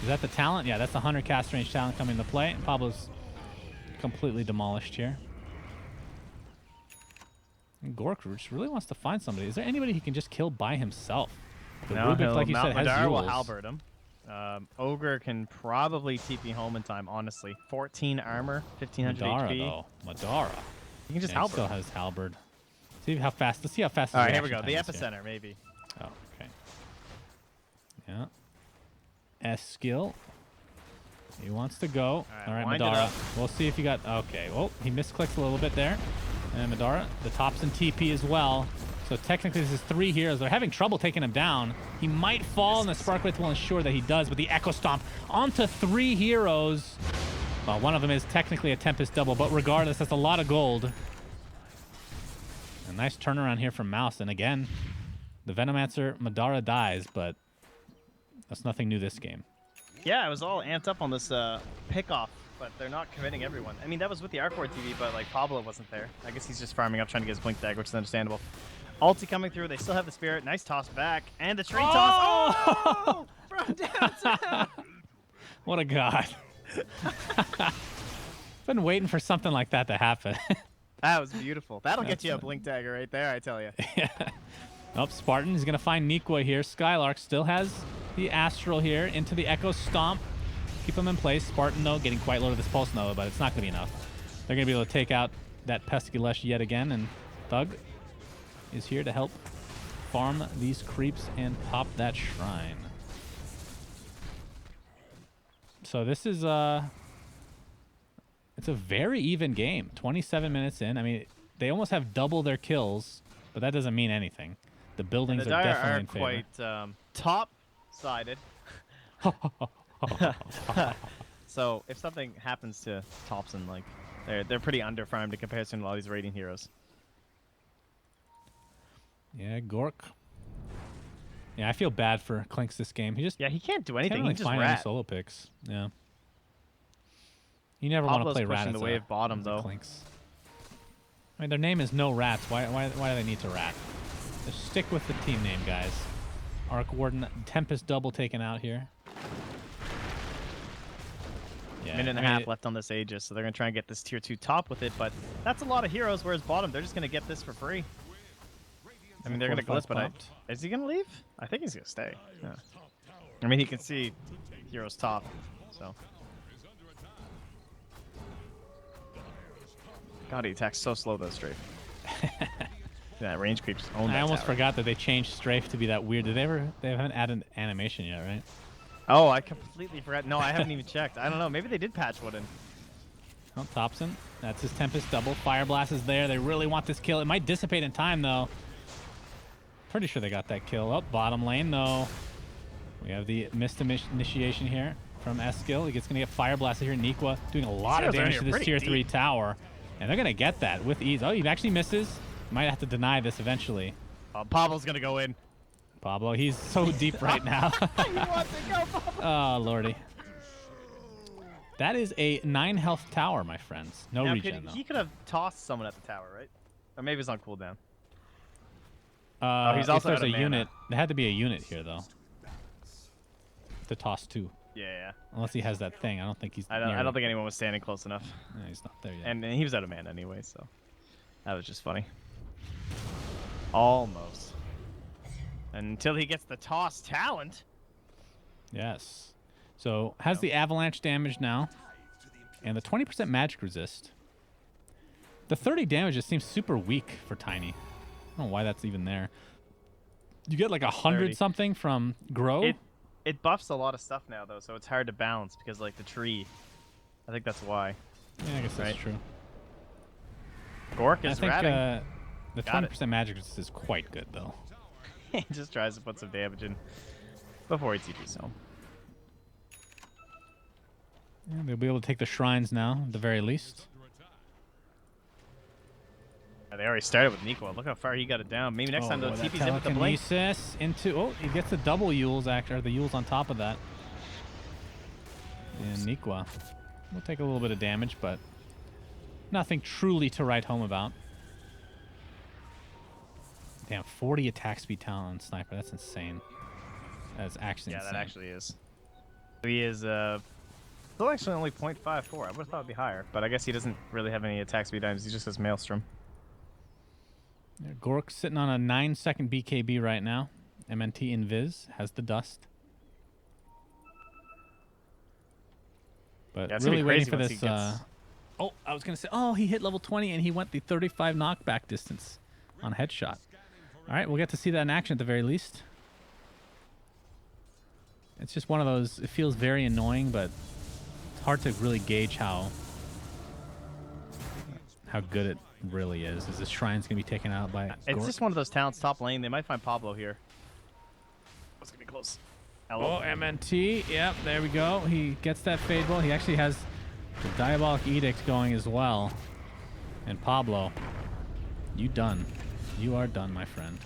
Is that the talent? Yeah, that's the 100 cast range talent coming into play. And Pablo's completely demolished here. And Gork just really wants to find somebody. Is there anybody he can just kill by himself? The Rubik, like you said, has Madara will Yules. halberd him. Ogre can probably TP home in time, honestly. 14 armor, 1500 Madara, HP. though. Madara. You can just Yeah, he halberd. still has halberd. See how fast. Let's see how fast. All his right, here we go. reaction The time is here. epicenter, maybe. Oh, okay. Yeah. S skill. He wants to go. All right, wind it Madara. up. We'll see if he got. Okay. Well, he misclicks a little bit there. And Madara, the Thompson TP as well. So technically, this is 3 heroes. They're having trouble taking him down. He might fall, and the Sparkleth will ensure that he does. But the Echo Stomp onto 3 heroes. Well, one of them is technically a Tempest double, but regardless, that's a lot of gold. A nice turnaround here from Mouz. And again, the Venomancer Madara dies, but that's nothing new this game. Yeah, I was all amped up on this pick-off, but they're not committing everyone. I mean, that was with the Arcor TV, but like Pablo wasn't there. I guess he's just farming up, trying to get his Blink Dagger, which is understandable. Ulti coming through. They still have the Spirit. Nice toss back. And the tree toss. Oh! From downtown. What a god. Been waiting for something like that to happen. That was beautiful. That'll get That's you a it. Blink Dagger right there, I tell you. Yeah. Oh, Spartan is going to find Nikwa here. Skylark still has the Astral here into the Echo Stomp. Keep him in place. Spartan, though, getting quite low to this Pulse Nova, but it's not going to be enough. They're going to be able to take out that pesky Lesh yet again, and Thug is here to help farm these creeps and pop that shrine. So this is it's a very even game. 27 minutes in. I mean, they almost have double their kills, but that doesn't mean anything. The And buildings the are Dire definitely are in favor. quite top-sided. So if something happens to Thompson, like they're pretty under-farmed in comparison to all these raiding heroes. Yeah, Gork. Yeah, I feel bad for Clinks this game. He just Yeah, he can't do can't anything. really He just find any rat. solo picks. Yeah. You never want to Pablo's play pushing rat the as wave bottom, as though. Clinks. I mean, their name is No Rats. Why do they need to rat? Just stick with the team name, guys. Arc Warden, Tempest double taken out here. Yeah, Minute and I a mean, half left on this Aegis, so they're going to try and get this tier 2 top with it, but that's a lot of heroes, whereas bottom, they're just going to get this for free. I mean, they're going to glitch, but is he going to leave? I think he's going to stay. Yeah. I mean, he can see heroes top, so. God, he attacks so slow, though, Strafe. That range creeps own that I almost tower. forgot that they changed Strafe to be that weird. Did they ever? They haven't added animation yet, right? Oh, I completely forgot. No, I haven't even checked. I don't know. Maybe they did patch one in. Oh, Thompson. That's his Tempest double. Fire Blast is there. They really want this kill. It might dissipate in time, though. Pretty sure they got that kill. Up bottom lane, though. We have the missed initiation here from Eskil. He's going to get Fire Blasted here. Nikwa doing a lot of Zero's damage to this pretty tier deep. 3 tower. And they're going to get that with ease. Oh, he actually misses. Might have to deny this eventually. Pablo's going to go in. Pablo, he's so deep right now. He wants to go, Pablo. Oh, lordy. That is a 9 health tower, my friends. No Now, regen, though. he could have tossed someone at the tower, right? Or maybe it's on cooldown. If he's also there's out a of mana. unit. There had to be a unit here, though. To toss 2. Yeah. Unless he has that thing. I don't think he's I near don't it. think anyone was standing close enough. No, he's not there yet. And he was out of mana anyway, so that was just funny. Almost. Until he gets the toss talent. Yes. So, has the avalanche damage now. And the 20% magic resist. The 30 damage just seems super weak for Tiny. I don't know why that's even there. You get like 100 30. something from Grow. It buffs a lot of stuff now, though, so it's hard to balance because, like, the tree. I think that's why. Yeah, I guess that's Right. true. Gork I is think ratting. the Got it. 20% magic resist is quite good, though. He just tries to put some damage in before he TPs home. Yeah, they'll be able to take the shrines now, at the very least. They already started with Nico. Look how far he got it down. Maybe next time they'll that TPs in with the blink. telekinesis into... Oh, he gets the double Yules, actually, or the Yules on top of that. And Nikwa will take a little bit of damage, but nothing truly to write home about. Damn, 40 attack speed talent on Sniper. That's insane. That's actually insane. That actually is. So he is still actually only 0.54. I would have thought it'd be higher, but I guess he doesn't really have any attack speed items. He just has Maelstrom. Yeah, Gork sitting on a 9-second BKB right now. MNT Invis has the dust. But Yeah, it's gonna really be waiting crazy for once this. he gets- Oh, I was going to say, oh, he hit level 20 and he went the 35 knockback distance on headshot. All right, we'll get to see that in action at the very least. It's just one of those, it feels very annoying, but it's hard to really gauge how good it really is. Is this shrine's going to be taken out by It's Gork? just one of those talents top lane. They might find Pablo here. It's gonna be close. Oh, MNT. Yep, there we go. He gets that fade ball. He actually has the Diabolic Edict going as well. And Pablo, you done. You are done, my friend.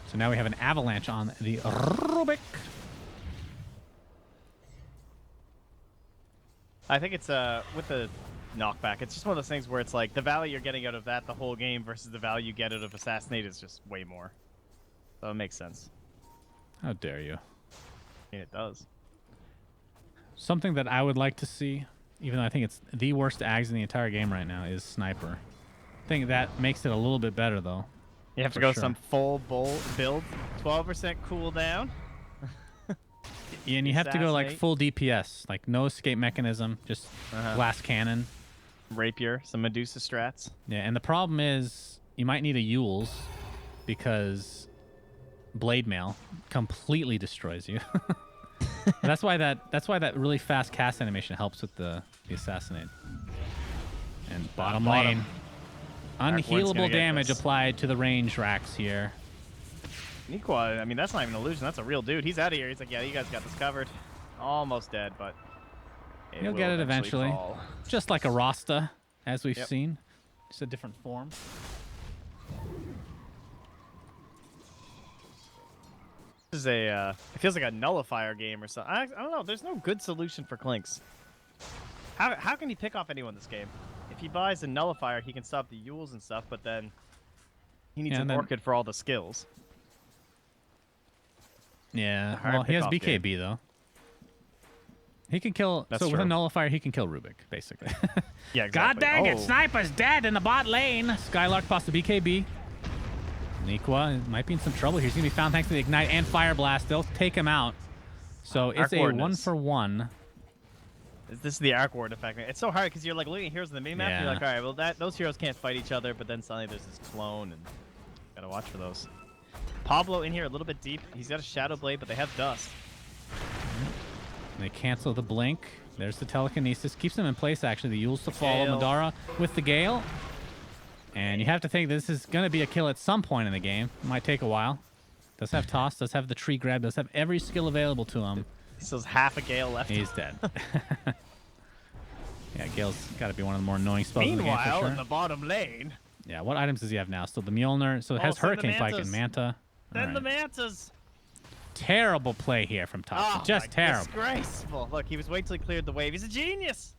So now we have an avalanche on the Rubik. I think it's with the knockback. It's just one of those things where it's like the value you're getting out of that the whole game versus the value you get out of Assassinate is just way more. So it makes sense. How dare you? I mean, it does. Something that I would like to see, even though I think it's the worst ags in the entire game right now, is Sniper. I think that makes it a little bit better, though. You have to For go sure. some full build, 12% cooldown. Yeah, and you have to go like Assassinate. full DPS, like no escape mechanism, just blast cannon. Rapier, some Medusa strats. Yeah, and the problem is you might need a Yules because Blade Mail completely destroys you. that's why that really fast cast animation helps with the assassinate. And bottom lane, Warden's gonna unhealable get damage this. applied to the range racks here. Niqua, I mean, that's not even an illusion. That's a real dude. He's out of here. He's like, yeah, you guys got this covered. Almost dead, but He'll will get it eventually. fall. Just like a Rasta, as we've Yep. seen. Just a different form. This is a, it feels like a nullifier game or something. I don't know. There's no good solution for Clinks. How can he pick off anyone this game? If he buys a nullifier, he can stop the Yules and stuff, but then he needs an Orchid for all the skills. Yeah, Hard well, he has pick-off BKB, though. He can kill... That's with a true. nullifier, he can kill Rubik, basically. Yeah, exactly. God dang it, Oh. Sniper's dead in the bot lane. Skylark pops the BKB. Nikwa might be in some trouble here. He's going to be found thanks to the Ignite and Fire Blast. They'll take him out. So it's a Coordinates. 1-for-1. This is the Arc Ward effect. It's so hard because you're like looking at heroes in the minimap. Yeah. You're like, all right, well those heroes can't fight each other, but then suddenly there's this clone, and gotta watch for those. Pablo in here a little bit deep. He's got a Shadow Blade, but they have Dust. They cancel the blink. There's the telekinesis. Keeps them in place, actually. The Yules to follow Gale. Madara with the Gale. And you have to think this is going to be a kill at some point in the game. It might take a while. Does have toss, does have the tree grab, does have every skill available to him. He still has half a Gale left. He's dead. Yeah, Gale's got to be one of the more annoying spells in the game for Meanwhile, sure. in the bottom lane, Yeah, what items does he have now? Still the Mjolnir. So it has send the Hurricane Spike Mantas. and Manta. then All the right. Mantas. Terrible play here from Top. Oh, Just my terrible. Disgraceful. Look, he was waiting till he cleared the wave. He's a genius.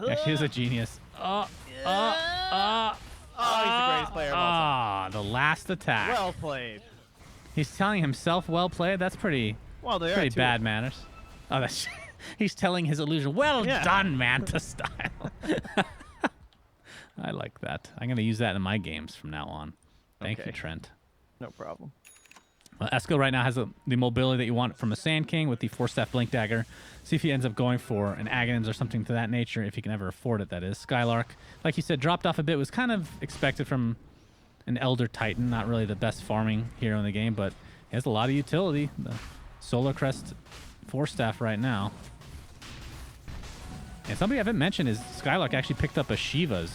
Yeah, she is a genius. Oh, he's the greatest player of all time. The last attack. Well played. He's telling himself well played. That's pretty Well, they are pretty too. bad manners. Oh, that's he's telling his illusion. Well Yeah. done, Manta style. I like that. I'm gonna use that in my games from now on. Thank you, Okay. Trent. No problem. Well, Esco right now has the mobility that you want from a Sand King with the 4-step Blink Dagger. See if he ends up going for an Aghanims or something to that nature, if he can ever afford it, that is. Skylark, like you said, dropped off a bit. Was kind of expected from an Elder Titan. Not really the best farming hero in the game, but he has a lot of utility. The Solar Crest 4-staff right now. And somebody I haven't mentioned is Skylark actually picked up a Shiva's.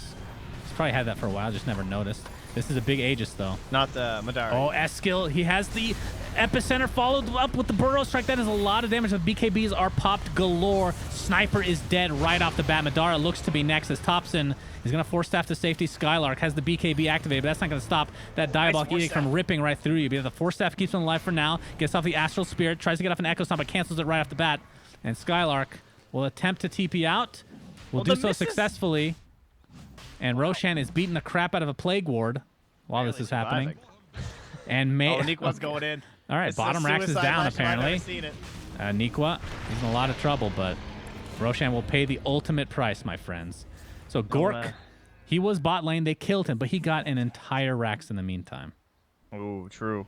He's probably had that for a while, just never noticed. This is a big Aegis, though. Not Madara. Oh, Eskil, he has the Epicenter followed up with the Burrow Strike. That is a lot of damage. The BKBs are popped galore. Sniper is dead right off the bat. Madara looks to be next as Thompson is going to force staff to safety. Skylark has the BKB activated, but that's not going to stop that Diabolic Force Edict from Staff. ripping right through you. Because the Force Staff keeps him alive for now. Gets off the Astral Spirit, tries to get off an Echo Stomp, but cancels it right off the bat. And Skylark will attempt to TP out. Will Well, do the so misses- successfully. And Roshan is beating the crap out of a Plague Ward while this Barely is happening. surviving. And May. Oh, Nikwa's going in. All right, It's a bottom racks is suicide down rush. I've never apparently. seen it. Nikwa, he's in a lot of trouble, but Roshan will pay the ultimate price, my friends. So Gork, he was bot lane. They killed him, but he got an entire Rax in the meantime. Ooh, true.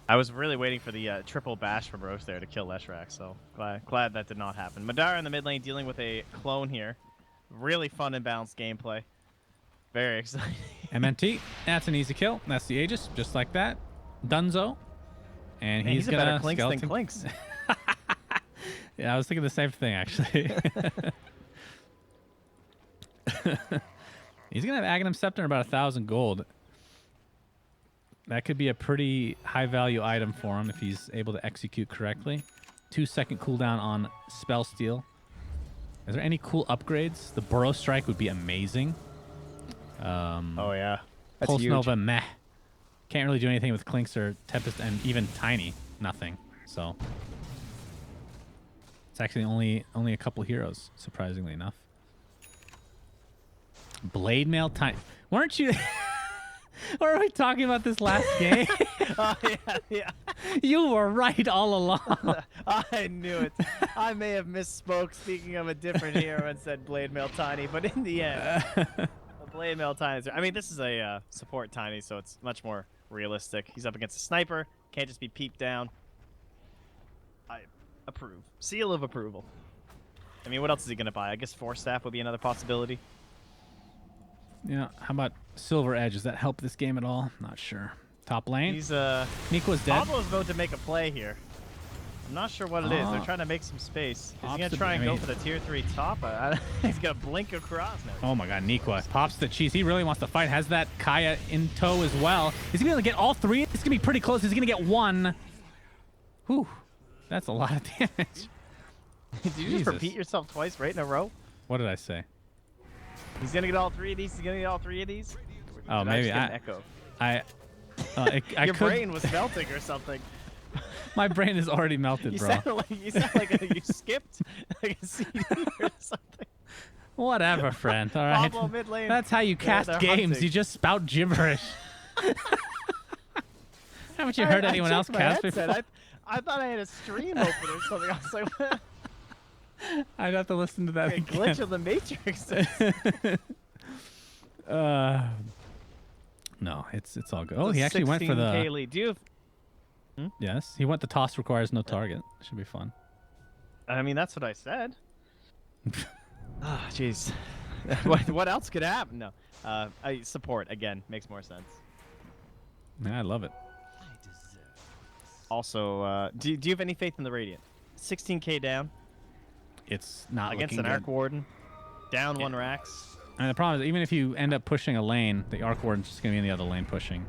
I was really waiting for the triple bash from Roche there to kill Leshrac, so glad that did not happen. Madara in the mid lane dealing with a clone here. Really fun and balanced gameplay. Very exciting. MNT, that's an easy kill. That's the Aegis, just like that. Dunzo. And Man, he's a better gonna Clinks skeleton. than Clinks. Yeah, I was thinking the same thing actually. He's gonna have Aghanim Scepter and about 1,000 gold. That could be a pretty high value item for him if he's able to execute correctly. 2-second cooldown on Spell Steal. Is there any cool upgrades? The Burrow Strike would be amazing. Oh yeah. Pulse Nova, meh. Can't really do anything with Clinks or Tempest, and even Tiny, nothing. So it's actually only a couple heroes, surprisingly enough. Blade Mail Tiny. Weren't you? Were we talking about this last game? Oh yeah. You were right all along. I knew it. I may have misspoke speaking of a different hero and said Blade Mail Tiny, but in the end, the Blade Mail Tiny is... I mean, this is a support Tiny, so it's much more realistic. He's up against a sniper. Can't just be peeped down. I approve. Seal of approval. I mean, what else is he going to buy? I guess Force Staff would be another possibility. Yeah, how about Silver Edge? Does that help this game at all? Not sure. Top lane. He's Nico's dead. Pablo's about to make a play here. I'm not sure what it is. They're trying to make some space. Is he Pops going to the- try and I go mean- for the tier 3 top? He's going to blink across now. Oh my god, Nikwa pops the cheese. He really wants to fight. Has that Kaya in tow as well. Is he going to get all three? It's going to be pretty close. Is he going to get one? Whew. That's a lot of damage. Did you Jesus. just repeat yourself twice right in a row? What did I say? He's going to get all 3 of these. He's going to get all 3 of these. Oh, Did maybe just get an echo. I I Your could. brain was melting or something. My brain is already melted, You bro. sound like you skipped like a CD or something. Whatever, friend. All right. Pablo mid lane. That's how you cast they're games. hunting. You just spout gibberish. Haven't you heard anyone else checked my cast headset. before? I thought I had a stream open or something. I was like, what? I'd have to listen to that A again. glitch of the Matrix. No, it's all good. Oh, he actually went for the. 16K lead. Do you have, Yes, he went the toss requires no target. Should be fun. I mean, that's what I said. Ah, jeez. What else could happen? No. I support again makes more sense. Yeah, I love it. Also, do you have any faith in the Radiant? 16K down It's not against looking an good. Arc Warden, down 1 Rax. And the problem is, even if you end up pushing a lane, the Arc Warden's just going to be in the other lane pushing.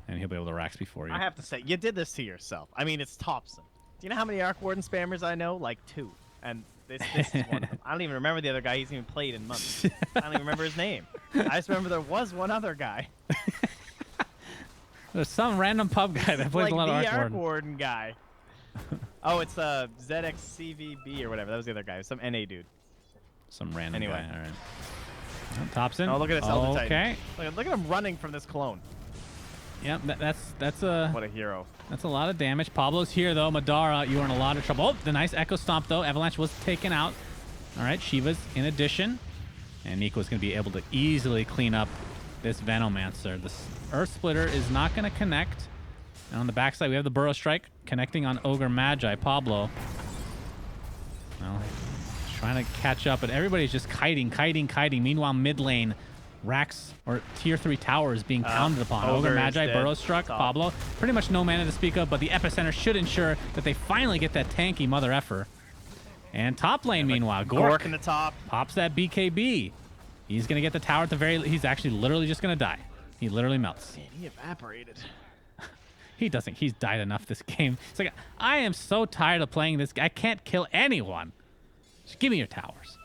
And he'll be able to Rax before you. I have to say, you did this to yourself. I mean, it's Thompson. Do you know how many Arc Warden spammers I know? Like 2. And this is one of them. I don't even remember the other guy. He's even played in months. I don't even remember his name. I just remember there was one other guy. There's some random pub guy that plays like a lot of the Arc Warden. Warden guy. Oh, it's ZXCVB or whatever. That was the other guy. Some NA dude. Some random Anyway. guy. All right. Oh, Thompson. Oh, look at this Elder Titan. Okay. Look at him running from this clone. Yep, that's a What a hero. that's a lot of damage. Pablo's here though. Madara, you are in a lot of trouble. Oh, the nice Echo Stomp though. Avalanche was taken out. All right, Shiva's in addition, and Nico's gonna be able to easily clean up this Venomancer. This Earth Splitter is not gonna connect. And on the backside, we have the Burrow Strike connecting on Ogre Magi. Pablo. Well, he's trying to catch up, but everybody's just kiting. Meanwhile, mid lane, Rax or tier 3 tower is being pounded upon. Ogre Ogre is Magi, dead. Burrow Struck, Top. Pablo. Pretty much no mana to speak of, but the Epicenter should ensure that they finally get that tanky mother effer. And top lane, meanwhile, Gork Gork in the top. pops that BKB. He's going to get the tower at the very... He's actually literally just going to die. He literally melts. Man, he evaporated. He doesn't. He's died enough this game. It's like, I am so tired of playing this. I can't kill anyone. Just give me your towers.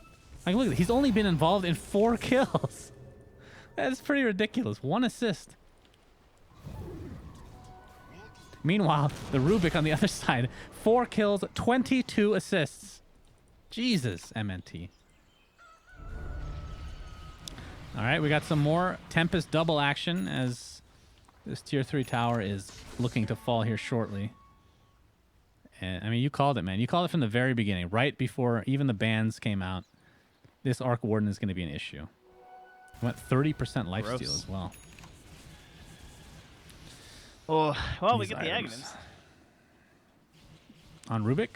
Like, look at He's only been involved in 4 kills. That's pretty ridiculous. 1 assist. Meanwhile, the Rubik on the other side, 4 kills, 22 assists. Jesus, MNT. All right, we got some more Tempest double action as this tier 3 tower is looking to fall here shortly. And I mean, you called it, man. You called it from the very beginning, right before even the bans came out. This Arc Warden is going to be an issue. Went 30% lifesteal Gross. as well. Oh, well, we These get the items. Agnons. On Rubik?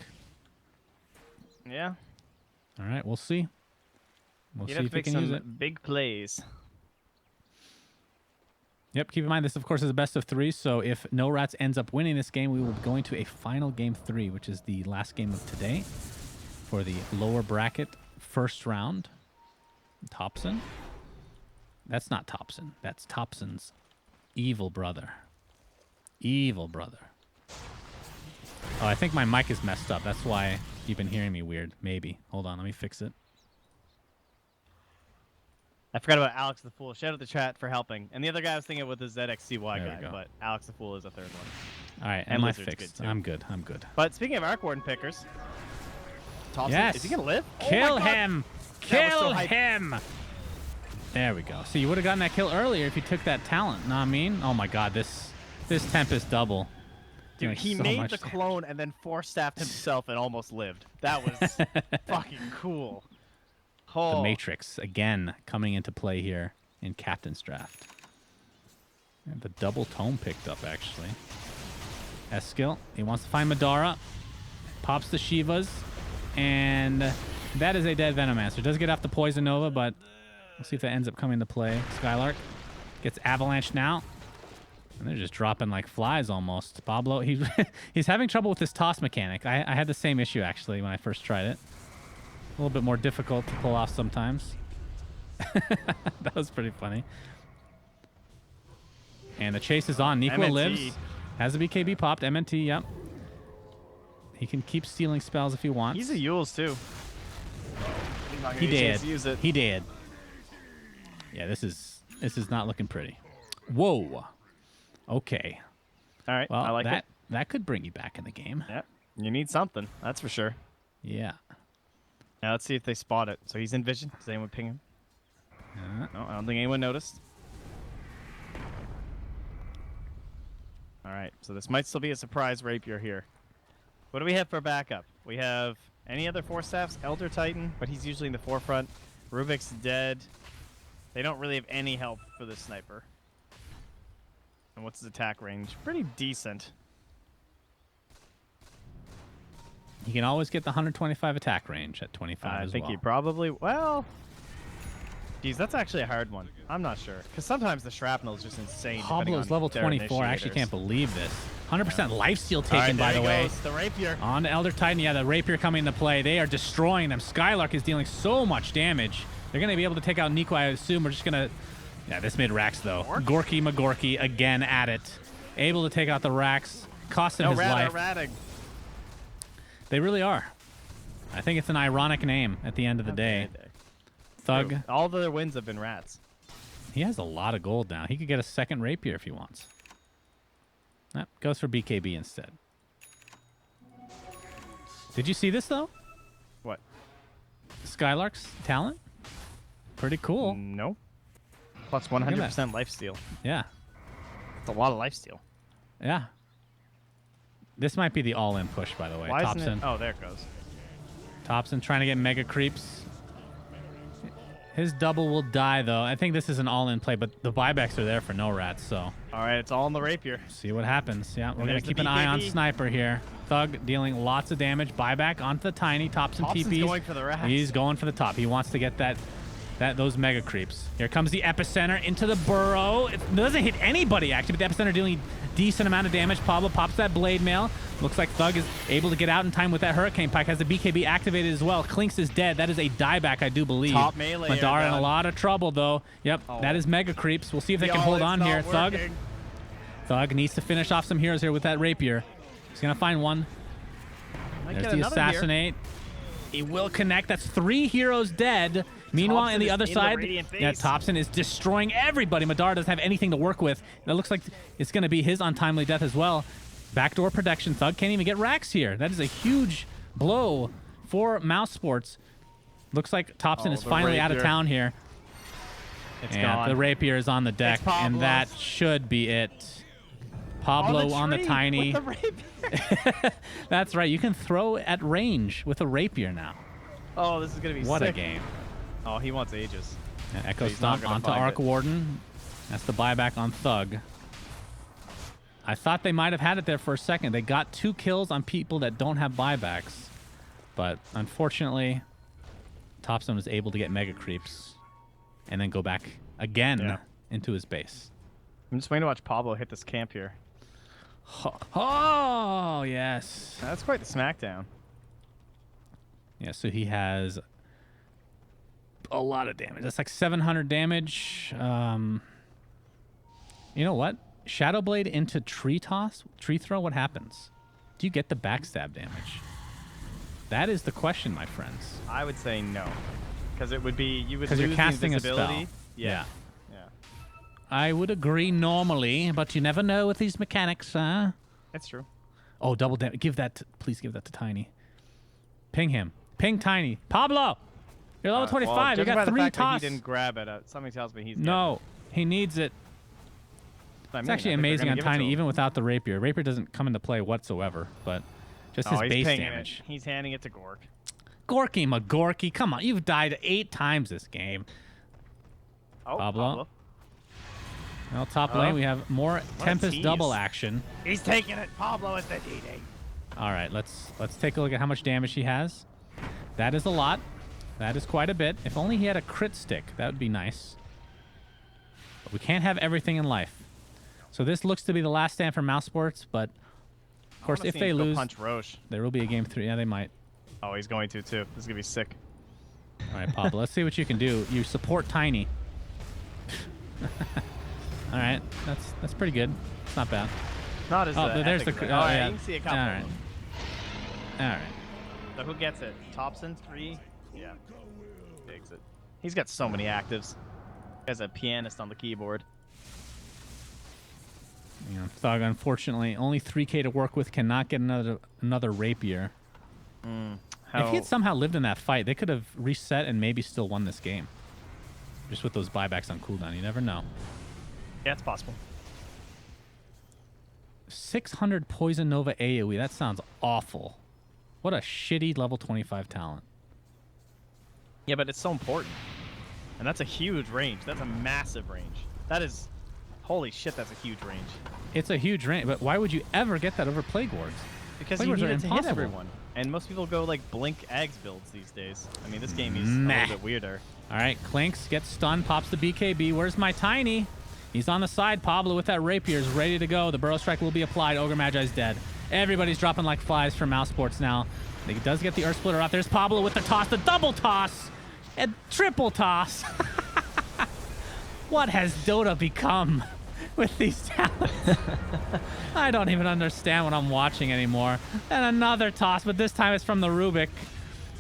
Yeah. All right, we'll see. We'll You'd see have if to we make can use some it. big plays. Yep, keep in mind this, of course, is a best of 3, so if No Rats ends up winning this game, we will be going to a final game 3, which is the last game of today for the lower bracket first round. Thompson. That's not Thompson. That's Thompson's evil brother. Evil brother. Oh, I think my mic is messed up. That's why you've been hearing me weird. Maybe. Hold on, let me fix it. I forgot about Alex the Fool. Shout out the chat for helping. And the other guy I was thinking with the ZXCY There we guy, go. but Alex the Fool is a third one. All right, And am I Lizard's good, fixed? too. I'm good. I'm good. But speaking of Arc Warden pickers, Thompson, Yes. is he gonna live? Kill oh my God. him! That was Kill so hype. him! There we go. So you would have gotten that kill earlier if you took that talent. Know what I mean? Oh my God, this Tempest double. Dude, doing he so made much the damage. clone and then force-staffed himself and almost lived. That was fucking cool. Oh. The Matrix again coming into play here in Captain's Draft. And the double tome picked up actually. Eskil, he wants to find Madara, pops the Shivas, and that is a dead Venomancer. Does get off the Poison Nova, but we'll see if that ends up coming to play. Skylark gets Avalanche now. And they're just dropping like flies almost. Pablo, he's having trouble with this toss mechanic. I had the same issue actually when I first tried it. A little bit more difficult to pull off sometimes. That was pretty funny. And the chase is on. Nico MNT. lives. Has a BKB popped. MNT, yep. He can keep stealing spells if he wants. He's a Yules too. He's not gonna He get a chance did. to use it. He did. Yeah, this is not looking pretty. Whoa. Okay. All right, Well, I like it. that could bring you back in the game. Yeah, you need something. That's for sure. Yeah. Now let's see if they spot it. So he's in vision. Does anyone ping him? No, I don't think anyone noticed. All right, so this might still be a surprise rapier here. What do we have for backup? We have any other Force Staffs? Elder Titan, but he's usually in the forefront. Rubik's dead. They don't really have any help for this sniper. And what's his attack range? Pretty decent. You can always get the 125 attack range at 25 I as think well. he probably... Well... Geez, that's actually a hard one. I'm not sure. Because sometimes the shrapnel is just insane. depending Pablo's on level their 24. I actually initiators. can't believe this. 100% lifesteal All taken, right, by there the he way. goes, the rapier. On to Elder Titan. Yeah, the rapier coming into play. They are destroying them. Skylark is dealing so much damage. They're going to be able to take out Nico, I assume. We're just going to... Yeah, this mid-Rax, though. Gorky McGorky again at it. Able to take out the Rax. Cost him his life. Ratting. They really are. I think it's an ironic name at the end of the day. Thug. True. All the other wins have been rats. He has a lot of gold now. He could get a second rapier if he wants. Nope, goes for BKB instead. Did you see this, though? What? Skylark's talent? Pretty cool. No. Plus at 100% that. lifesteal. Yeah. It's a lot of lifesteal. Yeah. This might be the all-in push, by the way. Why isn't Thompson. it? Oh, there it goes. Thompson trying to get mega creeps. His double will die, though. I think this is an all-in play, but the buybacks are there for no rats, so... All right, it's all in the rapier. See what happens. Yeah, we're going to there's the keep an eye on BKB. Sniper here. Thug dealing lots of damage. Buyback onto the Tiny. Thompson Thompson's TPs. going for the rats. He's going for the top. He wants to get those mega creeps. Here comes the epicenter into the burrow. It doesn't hit anybody, actually, but the epicenter dealing a decent amount of damage. Pablo pops that blade mail. Looks like Thug is able to get out in time with that Hurricane Pike. Has the BKB activated as well. Clinks is dead. That is a dieback, I do believe. Top melee Madara in a done. lot of trouble, though. Yep, Oh. that is mega creeps. We'll see if they The can hold all-in's on not here. Thug. working. Thug needs to finish off some heroes here with that rapier. He's going to find one. Might There's get the another here. assassinate. He will connect. That's 3 heroes dead. Meanwhile, Thompson in the is other in the side, Radiant yeah, base. Thompson is destroying everybody. Madara doesn't have anything to work with. That looks like it's going to be his untimely death as well. Backdoor protection. Thug can't even get Rax here. That is a huge blow for Mouse Sports. Looks like Thompson Oh, is the finally out of rapier. town here. It's And gone. the rapier is on the deck, and that Pablo's. should be it. Pablo on the tree Tiny. with the rapier. That's right. You can throw at range with a rapier now. Oh, this is gonna be What a sick. game. Oh, he wants Aegis. And Echo He's not Stomp gonna onto find Arc it. Warden. That's the buyback on Thug. I thought they might have had it there for a second. They got 2 kills on people that don't have buybacks. But unfortunately, Thompson was able to get mega creeps and then go back again Yeah. into his base. I'm just waiting to watch Pablo hit this camp here. Oh, yes. That's quite the smackdown. Yeah, so he has a lot of damage. That's like 700 damage. You know what? Shadow Blade into tree toss, tree throw, what happens? Do you get the backstab damage? That is the question, my friends. I would say no, because it would be you would Because lose you're casting the a spell. invisibility. Yeah. Yeah. I would agree normally, but you never know with these mechanics, huh? That's true. Oh, double damage. Please give that to Tiny. Ping him. Ping Tiny. Pablo! You're level 25. Well, You judging by got the 3 fact that toss. he didn't grab it. Something tells me he's No, he needs it. It's actually amazing on Tiny, even without the rapier. Rapier doesn't come into play whatsoever, but just his he's base pinging damage. It. He's handing it to Gork. Gorky McGorky, come on. You've died 8 times this game. Oh, Pablo. Well, top lane, we have more Tempest tease. double action. He's taking it. Pablo is the DD. All right, let's take a look at how much damage he has. That is a lot. That is quite a bit. If only he had a crit stick, that would be nice. But we can't have everything in life. So this looks to be the last stand for Mouse Sports, but of course, if they lose, punch Roche. there will be a game 3. Yeah, they might. Oh, he's going to too. This is gonna be sick. All right, Pablo, let's see what you can do. You support Tiny. All right, that's pretty good. It's not bad. Not as. Oh, there's epic the. as Oh, that. yeah. You can see a couple. All of right. them. All right. So who gets it? Thompson 3. Yeah. Takes it. He's got so many actives. As a pianist on the keyboard. You know, Thug, unfortunately, only 3K to work with, cannot get another rapier. If he had somehow lived in that fight, they could have reset and maybe still won this game. Just with those buybacks on cooldown, you never know. Yeah, it's possible. 600 Poison Nova AoE, that sounds awful. What a shitty level 25 talent. Yeah, but it's so important. And that's a huge range. That's a massive range. That is... Holy shit, that's a huge range. It's a huge range, but why would you ever get that over Plague Wards? Because Plague you Wards need are it to hit impossible. everyone. And most people go like Blink Eggs builds these days. I mean, this game is a Meh. little bit weirder. All right, Clinks gets stunned, pops the BKB. Where's my Tiny? He's on the side. Pablo with that rapier is ready to go. The Burrow Strike will be applied. Ogre Magi's dead. Everybody's dropping like flies for Mouse Sports now. He does get the Earth Splitter off. There's Pablo with the toss, the double toss, and triple toss. What has Dota become with these talents? I don't even understand what I'm watching anymore. And another toss, but this time it's from the Rubik.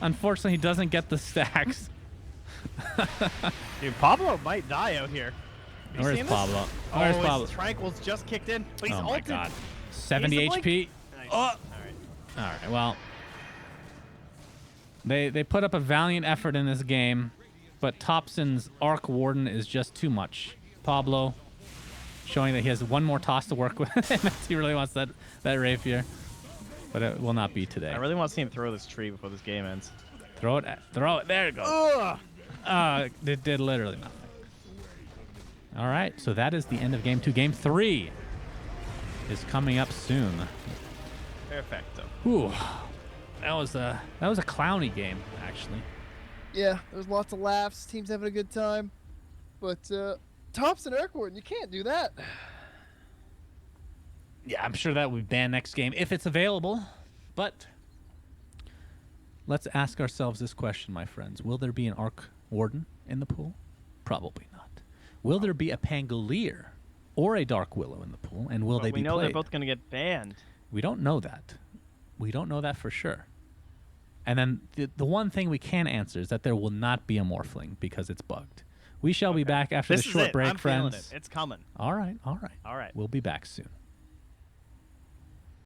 Unfortunately, he doesn't get the stacks. Dude, Pablo might die out here. You Where's seeing this? Pablo? Where's Oh, Pablo? his Tranquil's just kicked in, but he's Oh my ulted. god. 70 He's the HP. blink. Nice. Oh. All right. All right, well. They put up a valiant effort in this game, but Thompson's Arc Warden is just too much. Pablo showing that he has one more toss to work with. He really wants that rapier, but it will not be today. I really want to see him throw this tree before this game ends. Throw it. Throw it. There it goes. Ugh. It did literally nothing. All right, so that is the end of Game 2. Game 3 is coming up soon. Perfecto. Ooh, that was a clowny game, actually. Yeah, there's lots of laughs. Teams having a good time. But Thompson Urquhart, you can't do that. Yeah, I'm sure that will be banned next game if it's available. But let's ask ourselves this question, my friends. Will there be an Arc Warden in the pool? Probably not. Will there be a Pangolier or a Dark Willow in the pool? And will they be We know played? they're both going to get banned. We don't know that. We don't know that for sure. And then the one thing we can answer is that there will not be a Morphling because it's bugged. We shall be back after This the is short it. break, I'm feeling friends. it. It's coming. All right, all right. All right. We'll be back soon.